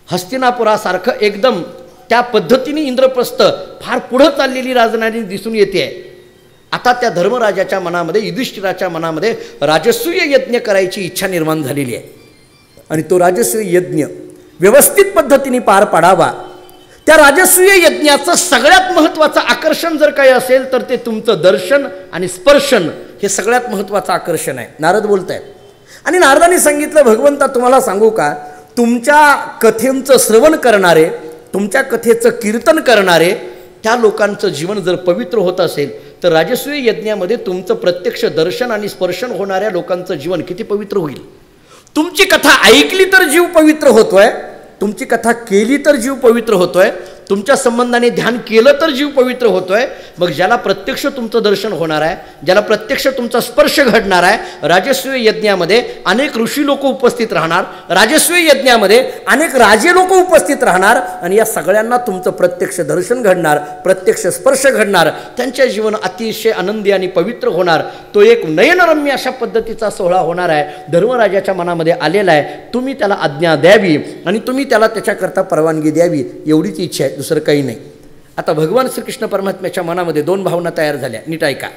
हस्तिनापुरासारखं एकदम त्या पद्धतीने इंद्रप्रस्थ फार पुढं चाललेली राजधानी दिसून येते आहे. आता त्या धर्मराजाच्या मनामध्ये, युधिष्ठिराच्या मनामध्ये राजसूय यज्ञ करायची इच्छा निर्माण झालेली आहे आणि तो राजसूय यज्ञ व्यवस्थित पद्धतीने पार पाडावा. त्या राजसूय यज्ञाचं सगळ्यात महत्त्वाचं आकर्षण जर काही असेल तर ते तुमचं दर्शन आणि स्पर्शन हे सगळ्यात महत्त्वाचं आकर्षण आहे. नारद बोलत आहेत आणि नारदांनी सांगितलं भगवंता तुम्हाला सांगू का, तुमच्या कथेचं श्रवण करणारे, तुमच्या कथेचं कीर्तन करणारे त्या लोकांचं जीवन जर पवित्र होत असेल तर राजसूय यज्ञामध्ये तुमचं प्रत्यक्ष दर्शन आणि स्पर्शन होणाऱ्या लोकांचं जीवन किती पवित्र होईल. तुमची कथा ऐकली तर जीव पवित्र होतोय, तुमची कथा केली तर जीव पवित्र होतोय, तुमच्या संबंधाने ध्यान केलं तर जीव पवित्र होतोय. मग ज्याला प्रत्यक्ष तुमचं दर्शन होणार आहे, ज्याला प्रत्यक्ष तुमचा स्पर्श घडणार आहे, राजसूय यज्ञामध्ये अनेक ऋषी लोक उपस्थित राहणार, राजसूय यज्ञामध्ये अनेक राजे लोक उपस्थित राहणार आणि या सगळ्यांना तुमचं प्रत्यक्ष दर्शन घडणार, प्रत्यक्ष स्पर्श घडणार, त्यांच्या जीवन अतिशय आनंदी आणि पवित्र होणार. तो एक नयनरम्य अशा पद्धतीचा सोहळा होणार आहे, धर्मराजाच्या मनामध्ये आलेला आहे. तुम्ही त्याला आज्ञा द्यावी आणि तुम्ही त्याला त्याच्याकरता परवानगी द्यावी एवढीच इच्छा आहे, दुसरं काही नाही. आता भगवान श्रीकृष्ण परमात्म्याच्या मनामध्ये 2 भावना तयार झाल्या. नीट ऐका.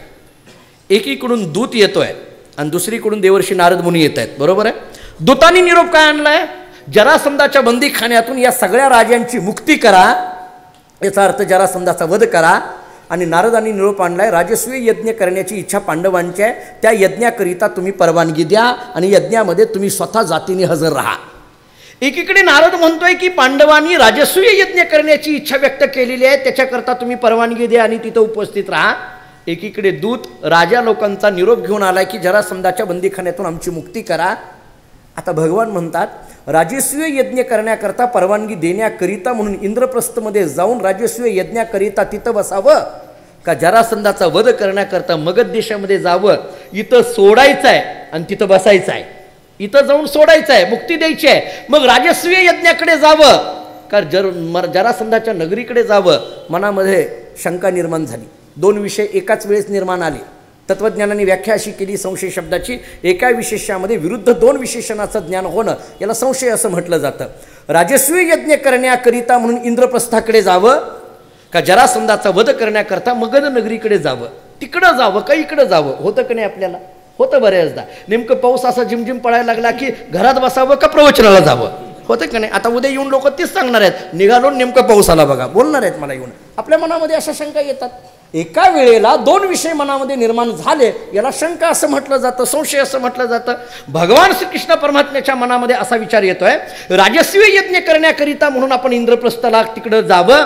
एकीकडून दूत येतोय आणि दुसरीकडून देवर्षी नारद मुनी येत आहेत. बरोबर आहे. दूतांनी निरोप काय आणलाय, जरासंधाच्या बंदीखान्यातून या सगळ्या राजांची मुक्ती करा, याचा अर्थ जरासंधाचा वध करा. आणि नारदांनी निरोप आणलाय राजसूय यज्ञ करण्याची इच्छा पांडवांची आहे, त्या यज्ञाकरिता तुम्ही परवानगी द्या आणि यज्ञामध्ये तुम्ही स्वतः जातीने हजर राहा. एकीकडे नारद म्हणतोय की पांडवांनी राजसूय यज्ञ करण्याची इच्छा व्यक्त केलेली आहे, त्याच्याकरता तुम्ही परवानगी द्या आणि तिथं उपस्थित राहा. एकीकडे दूत राजा लोकांचा निरोप घेऊन आलाय की जरासंधाच्या बंदीखान्यातून आमची मुक्ती करा. आता भगवान म्हणतात राजसूय यज्ञ करण्याकरता परवानगी देण्याकरिता म्हणून इंद्रप्रस्थमध्ये जाऊन राजसूय यज्ञाकरिता तिथं बसावं का जरासंधाचा वध करण्याकरता मगध देशामध्ये जावं, इथं सोडायचं आहे आणि तिथं बसायचं आहे, इथं जाऊन सोडायचं आहे, मुक्ती द्यायची आहे. मग राजसूय यज्ञाकडे जावं का जरासंधाच्या नगरीकडे जावं, मनामध्ये शंका निर्माण झाली. 2 विषय एकाच वेळेस निर्माण आले. तत्त्वज्ञानाने व्याख्या अशी केली संशय शब्दाची, एका विशेषामध्ये विरुद्ध दोन विशेषणाचं ज्ञान होणं याला संशय असं म्हटलं जातं. राजस्वी यज्ञ करण्याकरिता म्हणून इंद्रप्रस्थाकडे जावं का जरासंधाचा वध करण्याकरता मगध नगरीकडे जावं, तिकडं जावं का इकडं जावं, होतं का नाही आपल्याला? होतं बऱ्याचदा. नेमकं पाऊस असा झिमझिम पडायला लागला की घरात बसावं का प्रवचनाला जावं, होतं का नाही? आता उद्या येऊन लोक तेच सांगणार आहेत, निघालो नेमकं पाऊस आला बघा, बोलणार आहेत मला येऊन. आपल्या मनामध्ये अशा शंका येतात. एका वेळेला दोन विषय मनामध्ये निर्माण झाले, याला शंका असं म्हटलं जातं, संशय असं म्हटलं जातं. भगवान श्रीकृष्ण परमात्म्याच्या मनामध्ये असा विचार येतोय, राजस्वी यज्ञ करण्याकरिता म्हणून आपण इंद्रप्रस्थाला तिकडं जावं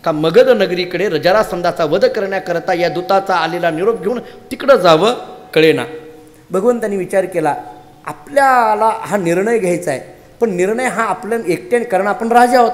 का मगध नगरीकडे जरासंधाचा वध करण्याकरता या दूताचा आलेला निरोप घेऊन तिकडं जावं, कळेना. भगवंतांनी विचार केला, आपल्याला हा निर्णय घ्यायचा आहे, पण निर्णय हा आपल्या एकट्याने, कारण आपण राजा आहोत.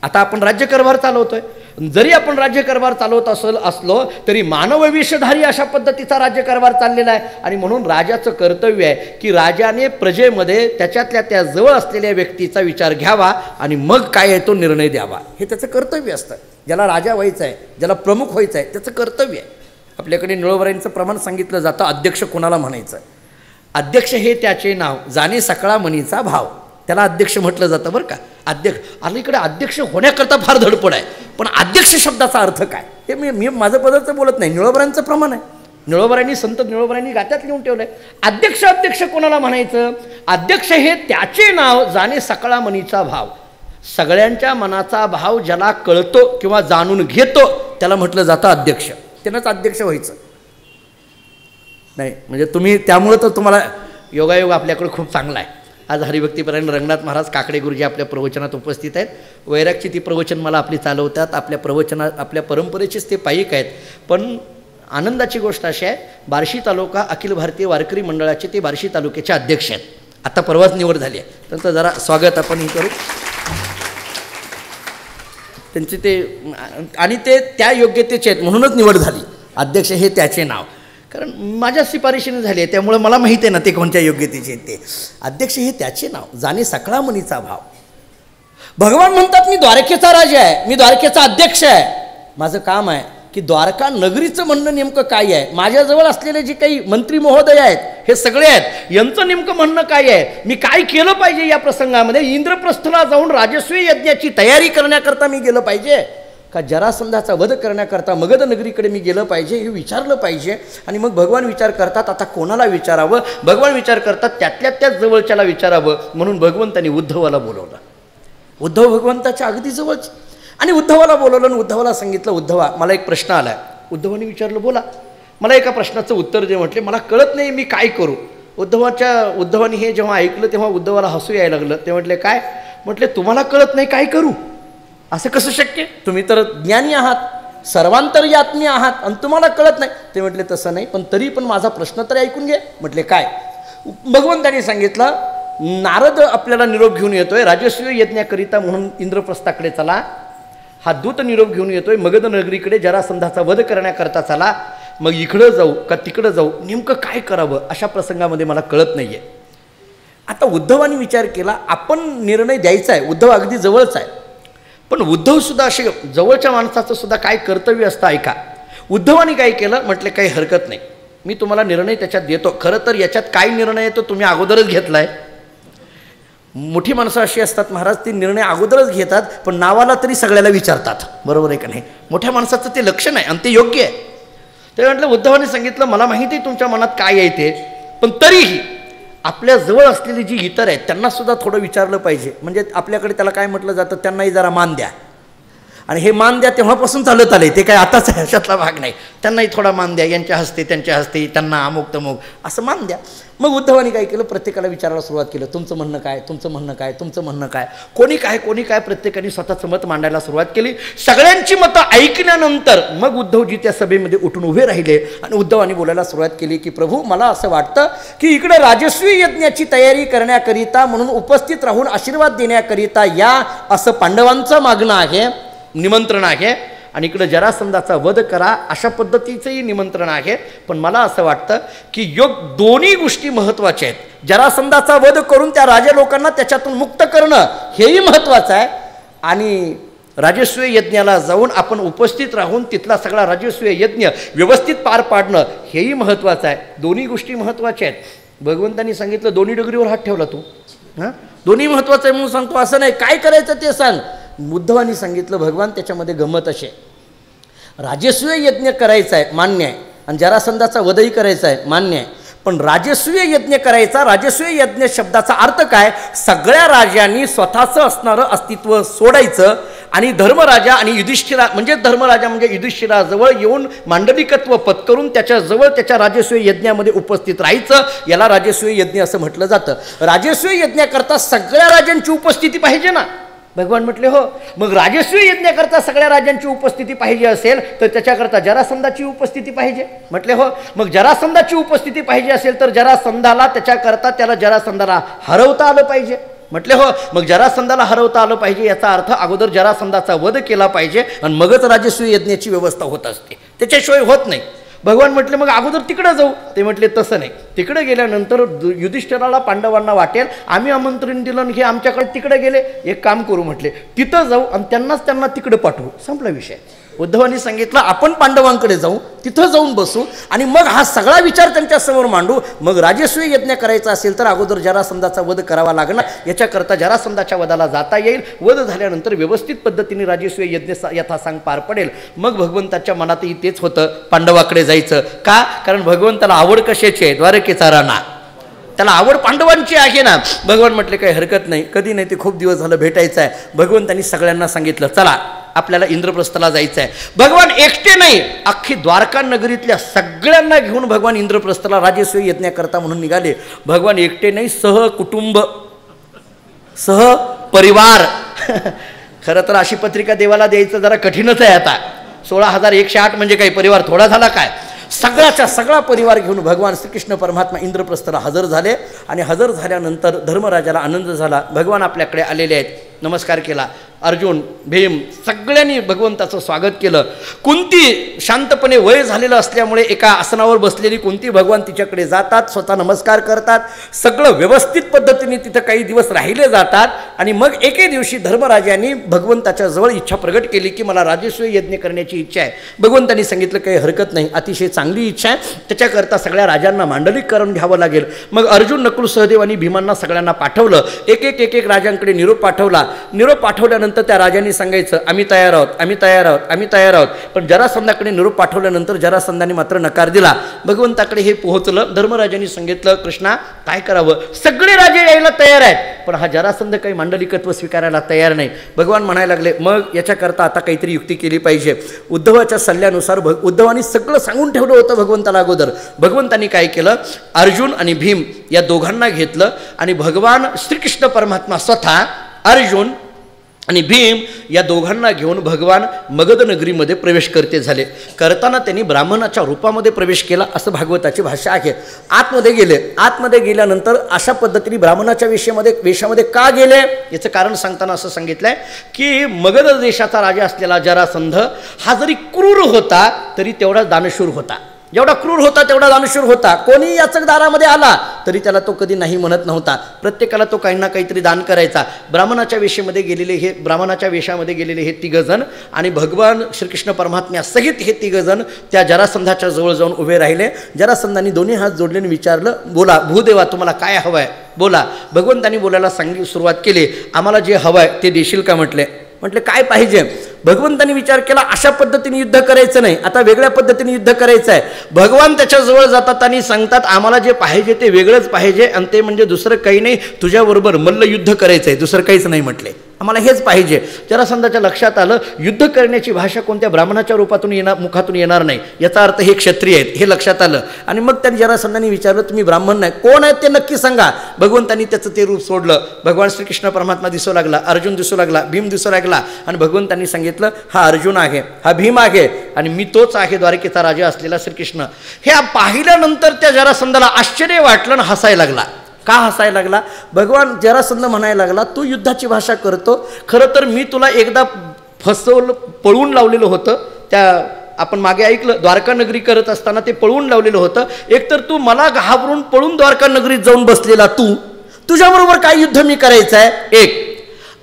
आता आपण राज्यकारभार चालवतोय. जरी आपण राज्यकारभार चालवत असलो तरी मानवविषधारी अशा पद्धतीचा राज्यकारभार चाललेला आहे. आणि म्हणून राजाचं कर्तव्य आहे की राजाने प्रजेमध्ये त्याच्यातल्या त्या जवळ असलेल्या व्यक्तीचा विचार घ्यावा आणि मग काय आहे तो निर्णय द्यावा. हे त्याचं कर्तव्य असतं. ज्याला राजा व्हायचं आहे, ज्याला प्रमुख व्हायचं आहे, त्याचं कर्तव्य आहे. आपल्याकडे निळोबरांचं प्रमाण सांगितलं जातं, अध्यक्ष कोणाला म्हणायचं. अध्यक्ष हे त्याचे नाव, जाणे सकळा मनीचा भाव, त्याला अध्यक्ष म्हटलं जातं बरं का. अध्यक्ष, अलीकडे अध्यक्ष होण्याकरता फार धडपड आहे, पण अध्यक्ष शब्दाचा अर्थ काय हे मी माझं पदार्थ बोलत नाही, निळोबरांचं प्रमाण आहे. निळोबरांनी, संत निळोबरांनी गात्यात लिहून ठेवलंय. अध्यक्ष कोणाला म्हणायचं? अध्यक्ष हे त्याचे नाव, जाणे सकळा मनीचा भाव, सगळ्यांच्या मनाचा भाव ज्याला कळतो किंवा जाणून घेतो त्याला म्हटलं जातं अध्यक्ष. त्यानंच अध्यक्ष व्हायचं नाही. म्हणजे तुम्ही, त्यामुळं तर तुम्हाला योगायोग आपल्याकडे खूप चांगला आहे. आज हरिभक्तीपरायण रंगनाथ महाराज काकडे गुरुजी आपल्या प्रवचनात उपस्थित आहेत. वैरागची ती प्रवचन मला आपली चालवतात, आपल्या परंपरेचेच ते पायिक आहेत. पण आनंदाची गोष्ट अशी आहे, बार्शी तालुका अखिल भारतीय वारकरी मंडळाचे ते बार्शी तालुक्याचे अध्यक्ष आहेत. आता परवाच निवड झाली आहे, त्यांचं जरा स्वागत आपण हे करू. त्यांचे ते, आणि ते त्या योग्यतेचे आहेत म्हणूनच निवड झाली. अध्यक्ष हे त्याचे नाव, कारण माझ्या शिफारशीने झाली आहे, त्यामुळे मला माहिती आहे ना ते कोणत्या योग्यतेचे आहेत ते. अध्यक्ष हे त्याचे नाव, जाणे सकळा मनीचा भाव. भगवान म्हणतात, मी द्वारकेचा राजा आहे, मी द्वारकेचा अध्यक्ष आहे. माझं काम आहे की द्वारका नगरीचं म्हणणं नेमकं काय आहे. माझ्याजवळ असलेले जे काही मंत्री महोदय आहेत, हे सगळे आहेत, यांचं नेमकं म्हणणं काय आहे, मी काय केलं पाहिजे या प्रसंगामध्ये. इंद्रप्रस्थला जाऊन राजस्वी यज्ञाची तयारी करण्याकरता मी गेलं पाहिजे का जरासंधाचा वध करण्याकरता मगध नगरीकडे मी गेलं पाहिजे, हे विचारलं पाहिजे. आणि मग भगवान विचार करतात, आता कोणाला विचारावं. भगवान विचार करतात, त्याच जवळच्याला विचारावं. म्हणून भगवंतांनी उद्धवाला बोलवलं. उद्धव भगवंताच्या अगदी जवळच. आणि उद्धवाला बोलवलं आणि उद्धवाला सांगितलं, उद्धवा मला एक प्रश्न आला आहे. उद्धवाने विचारलं, बोला, मला एका प्रश्नाचं उत्तर दे. म्हटले, मला कळत नाही, मी काय करू. उद्धवाने हे जेव्हा ऐकलं तेव्हा उद्धवाला हसू यायला लागलं. ते म्हटले, काय? म्हटले, तुम्हाला कळत नाही, काय करू? असं कसं शक्य? तुम्ही तर ज्ञानी आहात, सर्वांतर्यात्मी आहात, आणि तुम्हाला कळत नाही. ते म्हटले, तसं नाही, पण तरी पण माझा प्रश्न तरी ऐकून घे. म्हटले, काय? भगवंतांनी सांगितलं, नारद आपल्याला निरोप घेऊन येतोय, राजस्वी यज्ञाकरिता म्हणून इंद्रप्रस्थाकडे चला. हा दूत निरोप घेऊन येतोय, मगध नगरीकडे जरासंधाचा वध करण्याकरता चला. मग इकडं जाऊ का तिकडं जाऊ, नेमकं काय करावं अशा प्रसंगामध्ये मला कळत नाहीये. आता उद्धवानी विचार केला, आपण निर्णय द्यायचा आहे. उद्धव अगदी जवळच आहे, पण उद्धवसुद्धा असे जवळच्या माणसाचं सुद्धा काय कर्तव्य असतं ऐका. उद्धवानी काय केलं? म्हटले, काही हरकत नाही, मी तुम्हाला निर्णय त्याच्यात देतो. खरं तर याच्यात काय निर्णय येतो तुम्ही अगोदरच घेतलाय. मोठी माणसं अशी असतात महाराज, ती निर्णय अगोदरच घेतात, पण नावाला तरी सगळ्याला विचारतात. बरोबर आहे का नाही? मोठ्या माणसाचं ते लक्षण आहे आणि ते योग्य आहे. ते म्हटलं, उद्धवाने सांगितलं, मला माहिती आहे तुमच्या मनात काय आहे ते, पण तरीही आपल्या जवळ असलेली जी इतर आहेत त्यांना सुद्धा थोडं विचारलं पाहिजे. म्हणजे आपल्याकडे त्याला काय म्हटलं जातं, त्यांनाही जरा मान द्या. आणि हे मान द्या तेव्हापासून चालत आले, ते काय आताच ह्याच्यातला भाग नाही. त्यांनाही थोडा मान द्या, यांच्या हस्ते त्यांच्या हस्ते, त्यांना अमुक तमुक असं मान द्या. मग उद्धवानी काय केलं, प्रत्येकाला विचारायला सुरुवात केलं, तुमचं म्हणणं काय, तुमचं म्हणणं काय, तुमचं म्हणणं काय, कोणी काय, प्रत्येकाने स्वतःचं मत मांडायला सुरुवात केली. सगळ्यांची मतं ऐकल्यानंतर मग उद्धवजी त्या सभेमध्ये उठून उभे राहिले आणि उद्धवानी बोलायला सुरुवात केली की प्रभू, मला असं वाटतं की इकडे राजस्वी यज्ञाची तयारी करण्याकरिता म्हणून उपस्थित राहून आशीर्वाद देण्याकरिता या, असं पांडवांचं मागणं आहे, निमंत्रण आहे. आणि इकडं जरासंधाचा वध करा अशा पद्धतीचंही निमंत्रण आहे. पण मला असं वाटतं की दोन्ही गोष्टी महत्त्वाच्या आहेत. जरासंधाचा वध करून त्या राजा लोकांना त्याच्यातून मुक्त करणं हेही महत्त्वाचं आहे, आणि राजस्वी यज्ञाला जाऊन आपण उपस्थित राहून तिथला सगळा राजस्वी यज्ञ व्यवस्थित पार पाडणं हेही महत्त्वाचं आहे. दोन्ही गोष्टी महत्त्वाच्या आहेत. भगवंतांनी सांगितलं दोन्ही डगरीवर हात ठेवला तू, हां दोन्ही महत्त्वाचं आहे म्हणून सांगतो असं नाही, काय करायचं ते सांग. उद्धवांनी सांगितलं भगवान त्याच्यामध्ये गंमत असे, राजस्वी यज्ञ करायचा आहे मान्य आहे, आणि जरासंधाचा वधही करायचा आहे मान्य आहे, पण राजस्वी यज्ञ करायचा, राजस्वी यज्ञ शब्दाचा अर्थ काय, सगळ्या राजांनी स्वतःचं असणारं अस्तित्व सोडायचं आणि धर्मराजा आणि युधिष्ठिरा म्हणजे धर्मराजा म्हणजे युधिष्ठिराजवळ येऊन मांडलिकत्व पत्करून त्याच्याजवळ त्याच्या राजस्वी यज्ञामध्ये उपस्थित राहायचं. याला राजस्वी यज्ञ असं म्हटलं जातं. राजस्वी यज्ञाकरता सगळ्या राजांची उपस्थिती पाहिजे ना. भगवान म्हटले हो, मग राजस्वी यज्ञाकरता सगळ्या राजांची उपस्थिती पाहिजे असेल तर त्याच्याकरता जरासंधाची उपस्थिती पाहिजे. म्हटले हो, मग जरासंधाची उपस्थिती पाहिजे असेल तर जरासंधाला त्याच्याकरता त्याला जरासंधाला हरवता आलं पाहिजे. म्हटले हो, मग जरासंधाला हरवता आलं पाहिजे याचा अर्थ अगोदर जरासंधाचा वध केला पाहिजे आणि मगच राजस्वी यज्ञाची व्यवस्था होत असते, त्याच्याशिवाय होत नाही. भगवान म्हटले मग अगोदर तिकडं जाऊ. ते म्हटले तसं नाही, तिकडे गेल्यानंतर युधिष्ठिराला पांडवांना वाटेल आम्ही आमंत्रण दिलं हे आमच्याकडे तिकडे गेले, एक काम करू म्हटले तिथं जाऊ आणि त्यांना तिकडे पाठवू, संपला विषय. उद्धवांनी सांगितलं आपण पांडवांकडे जाऊ, तिथं जाऊन बसू आणि मग हा सगळा विचार त्यांच्यासमोर मांडू. मग राजस्वी यज्ञ करायचा असेल तर अगोदर जरासंधाचा वध करावा लागणार, याच्याकरता जरासंधाच्या वधाला जाता येईल. वध झाल्यानंतर व्यवस्थित पद्धतीने राजस्वी यज्ञ यथासांग पार पडेल. मग भगवंताच्या मनातही तेच होतं पांडवाकडे जायचं. का, कारण भगवंताला आवड कशाची आहे, द्वारकेचा राणा, त्याला आवड पांडवांची आहे ना. भगवान म्हटले काही हरकत नाही, कधी नाही ते खूप दिवस झालं भेटायचं आहे. भगवंतांनी सगळ्यांना सांगितलं चला आपल्याला इंद्रप्रस्थाला जायचं आहे. भगवान एकटे नाही, अख्खी द्वारका नगरीतल्या सगळ्यांना घेऊन भगवान इंद्रप्रस्थाला राजस्वी यज्ञाकरता म्हणून निघाले. भगवान एकटे नाही, सहकुटुंब सहपरिवार. खरं तर अशी पत्रिका देवाला द्यायचं जरा कठीणच आहे. आता 16,108 म्हणजे काही परिवार थोडा झाला काय. सगळ्याचा सगळा परिवार घेऊन भगवान श्रीकृष्ण परमात्मा इंद्रप्रस्थाला हजर झाले. आणि हजर झाल्यानंतर धर्मराजाला आनंद झाला. भगवान आपल्याकडे आलेले आहेत, नमस्कार केला. अर्जुन भीम सगळ्यांनी भगवंताचं स्वागत केलं. कुंती शांतपणे वय झालेलं असल्यामुळे एका आसनावर बसलेली कुंती भगवान तिच्याकडे जातात, स्वतः नमस्कार करतात. सगळं व्यवस्थित पद्धतीने तिथं काही दिवस राहिले जातात. आणि मग एके दिवशी धर्मराजांनी भगवंताच्या जवळ इच्छा प्रगट केली की मला राजस्वी यज्ञ करण्याची इच्छा आहे. भगवंतांनी सांगितलं काही हरकत नाही, अतिशय चांगली इच्छा आहे, त्याच्याकरता सगळ्या राजांना मांडलिक करून घ्यावं लागेल. मग अर्जुन नकुल सहदेव आणि भीमांना सगळ्यांना पाठवलं. एक एक राजांकडे निरोप पाठवला. निरोप पाठवल्यानंतर त्या राजांनी सांगायचं आम्ही तयार आहोत, आम्ही तयार आहोत, आम्ही तयार आहोत. पण जरासंधाकडे निरोप पाठवल्यानंतर जरासंधाने मात्र नकार दिला. भगवंताकडे हे पोहोचलं. धर्मराजांनी सांगितलं कृष्णा काय करावं, सगळे राजे यायला तयार आहेत पण हा जरासंध काही मांडलिकत्व स्वीकारायला तयार नाही. भगवान म्हणायला लागले मग याच्याकरता आता काहीतरी युक्ती केली पाहिजे. उद्धवाच्या सल्ल्यानुसार उद्धवानी सगळं सांगून ठेवलं होतं भगवंताला अगोदर. भगवंतांनी काय केलं, अर्जुन आणि भीम या दोघांना घेतलं आणि भगवान श्रीकृष्ण परमात्मा स्वतः अर्जुन आणि भीम या दोघांना घेऊन भगवान मगध नगरीमध्ये प्रवेश करते झाले. करताना त्यांनी ब्राह्मणाच्या रूपामध्ये प्रवेश केला असं भागवताची भाषा आहे. आतमध्ये गेले. आतमध्ये गेल्यानंतर अशा पद्धतीने ब्राह्मणाच्या वेशामध्ये का गेले याचं कारण सांगताना असं सांगितलंय की मगध देशाचा राजा असलेला जरासंध हा जरी क्रूर होता तरी तेवढा दानशूर होता. जेवढा क्रूर होता तेवढा दानशूर होता. कोणी याचक दारामध्ये आला तरी त्याला तो कधी नाही म्हणत नव्हता. प्रत्येकाला तो काही ना काहीतरी दान करायचा. ब्राह्मणाच्या वेशामध्ये गेलेले हे तिघजण आणि भगवान श्रीकृष्ण परमात्म्यासहित हे तिघजण त्या जरासंधाच्या जवळ जाऊन उभे राहिले. जरासंधांनी दोन्ही हात जोडलेने विचारलं बोला भूदेवा तुम्हाला काय हवं आहे बोला. भगवंतांनी बोलायला सुरुवात केली. आम्हाला जे हवं आहे ते देशील का म्हटले. काय पाहिजे. भगवंतांनी विचार केला अशा पद्धतीने युद्ध करायचं नाही, आता वेगळ्या पद्धतीने युद्ध करायचं आहे. भगवान त्याच्याजवळ जातात आणि सांगतात आम्हाला जे पाहिजे ते वेगळंच पाहिजे आणि ते म्हणजे दुसरं काही नाही, तुझ्याबरोबर मल्ल युद्ध करायचं आहे, दुसरं काहीच नाही म्हटले. आम्हाला हेच पाहिजे. जरासंधाच्या लक्षात आलं युद्ध करण्याची भाषा कोणत्या ब्राह्मणाच्या रूपातून मुखातून येणार नाही, याचा अर्थ हे क्षत्रिय आहेत हे लक्षात आलं. आणि मग त्यांनी जरासंधांनी विचारलं तुम्ही ब्राह्मण नाही, कोण आहेत ते नक्की सांगा. भगवंतांनी त्याचं ते रूप सोडलं. भगवान श्रीकृष्ण परमात्मा दिसू लागला, अर्जुन दिसू लागला, भीम दिसू लागला आणि भगवंतांनी सांगितलं हा अर्जुन आहे, हा भीम आहे आणि मी तोच आहे द्वारकेचा राजा असलेला श्रीकृष्ण. हे पाहिल्यानंतर त्या जरासंधाला आश्चर्य वाटलं आणि हसायला लागला. का हसायला लागला. भगवान जरासंध म्हणायला लागला तू युद्धाची भाषा करतो, खरं तर मी तुला एकदा फसवलं, पळवून लावलेलं होतं. त्या आपण मागे ऐकलं द्वारका नगरी करत असताना ते पळवून लावलेलं होतं. एकतर तू मला घाबरून पळून द्वारका नगरीत जाऊन बसलेला, तुझ्याबरोबर काय युद्ध मी करायचं आहे एक.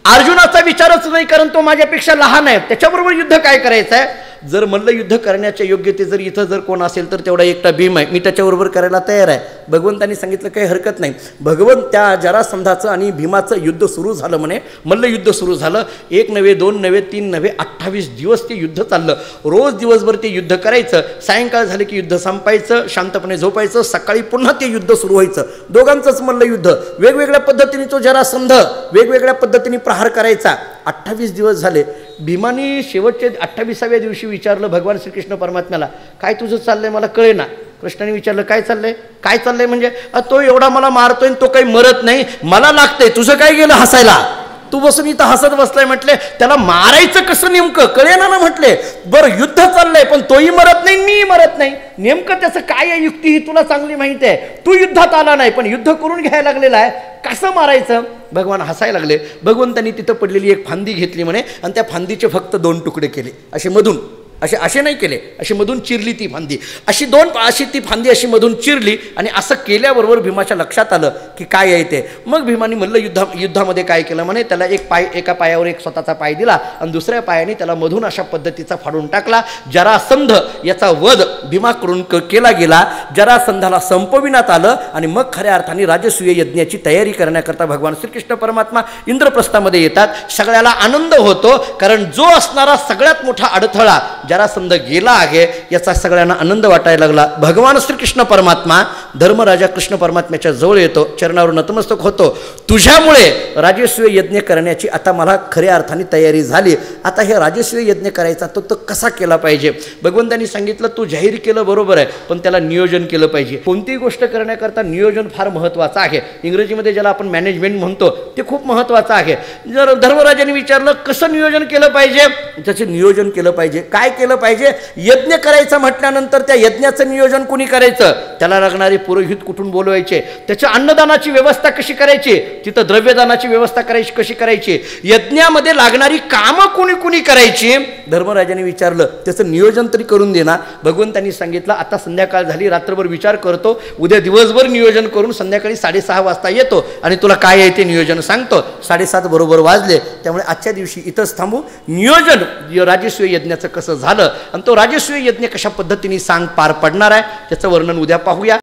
अर्जुनाचा विचारच नाही, कारण तो माझ्यापेक्षा लहान आहे, त्याच्याबरोबर युद्ध काय करायचं आहे. जर मल्लयुद्ध करण्याच्या योग्यते जर इथं जर कोण असेल तर तेवढा एकटा भीम आहे, मी त्याच्याबरोबर करायला तयार आहे. भगवंतांनी सांगितलं काही हरकत नाही. भगवंत त्या जरासंधाचं आणि भीमाचं युद्ध सुरू झालं म्हणे, मल्लयुद्ध सुरू झालं. 1 नव्हे 2 नव्हे 3 नव्हे 28 दिवस ते युद्ध चाललं. रोज दिवसभर ते युद्ध करायचं, सायंकाळ झाले की युद्ध संपायचं, शांतपणे झोपायचं, सकाळी पुन्हा ते युद्ध सुरू व्हायचं. दोघांचंच मल्लयुद्ध, वेगवेगळ्या पद्धतीने तो जरासंध वेगवेगळ्या पद्धतीने प्रहार करायचा. 28 दिवस झाले. भीमानी शेवटच्या 28व्या दिवशी विचारलं भगवान श्रीकृष्ण परमात्म्याला, काय तुझं चाललंय मला कळेना. कृष्णाने विचारलं काय चाललंय, काय चाललंय म्हणजे, तो एवढा मला मारतोय तो काही मरत नाही, मला लागतंय, तुझं काय गेलं हसायला, तू बसून इथं हसत बसलाय. म्हटले त्याला मारायचं कसं नेमकं कळेना ना. म्हटले बरं युद्ध चाललंय पण तोही मरत नाही मी मरत नाही, नेमकं त्याचं काय आहे युक्ती ही तुला चांगली माहिती आहे. तू युद्धात आला नाही पण युद्ध करून घ्यायला लागलेला आहे, कसं मारायचं. भगवान हसायला लागले. भगवंतांनी तिथं पडलेली एक फांदी घेतली म्हणे आणि त्या फांदीचे फक्त 2 तुकडे केले, असे मधून, असे नाही केले, अशी मधून चिरली ती फांदी, अशी ती फांदी अशी मधून चिरली. आणि असं केल्याबरोबर भीमाच्या लक्षात आलं की काय आहे ते. मग भीमाने युद्धामध्ये काय केलं म्हणे, त्याला एका पायावर एक स्वतःचा पाय दिला आणि दुसऱ्या पायाने त्याला मधून अशा पद्धतीचा फाडून टाकला. जरासंध याचा वध भीमाकडून केला गेला. जरासंधाला संपविण्यात आलं आणि मग खऱ्या अर्थाने राजसूय यज्ञाची तयारी करण्याकरता भगवान श्रीकृष्ण परमात्मा इंद्रप्रस्थामध्ये येतात. सगळ्याला आनंद होतो, कारण जो असणारा सगळ्यात मोठा अडथळा जरासंध गेला आहे याचा सगळ्यांना आनंद वाटायला लागला. भगवान श्रीकृष्ण परमात्मा धर्मराजा कृष्ण परमात्म्याच्या जवळ येतो, चरणावर नतमस्तक होतो. तुझ्यामुळे राजसूय यज्ञ करण्याची आता मला खऱ्या अर्थाने तयारी झाली. आता हे राजसूय यज्ञ करायचा तो कसा केला पाहिजे. भगवंतांनी सांगितलं तू जाहीर केलं बरोबर आहे, पण त्याला नियोजन केलं पाहिजे. कोणतीही गोष्ट करण्याकरता नियोजन फार महत्त्वाचं आहे. इंग्रजीमध्ये ज्याला आपण मॅनेजमेंट म्हणतो ते खूप महत्त्वाचं आहे. जर धर्मराजाने विचारलं कसं नियोजन केलं पाहिजे, त्याचे नियोजन केलं पाहिजे. काय केलं पाहिजे, यज्ञ करायचं म्हटल्यानंतर त्या यज्ञाचं नियोजन कुणी करायचं, त्याला लागणारे पुरोहित कुठून बोलवायचे, त्याच्या अन्नदानाची व्यवस्था कशी करायची, तिथं द्रव्यदानाची व्यवस्था करायची कशी करायची, यज्ञामध्ये लागणारी कामं कुणी करायची. धर्मराजाने विचारलं त्याचं नियोजन तरी करून देणार. भगवंतांनी सांगितलं आता संध्याकाळ झाली, रात्रभर विचार करतो, उद्या दिवसभर नियोजन करून संध्याकाळी 6:30 वाजता येतो आणि तुला काय आहे ते नियोजन सांगतो. 7:30 बरोबर वाजले. त्यामुळे आजच्या दिवशी इथंच थांबू. नियोजन राजसूय यज्ञाचं कसं झालं आणि तो राजसूय यज्ञ कशा पद्धतीने पार पडणार आहे त्याचं वर्णन उद्या पाहूया.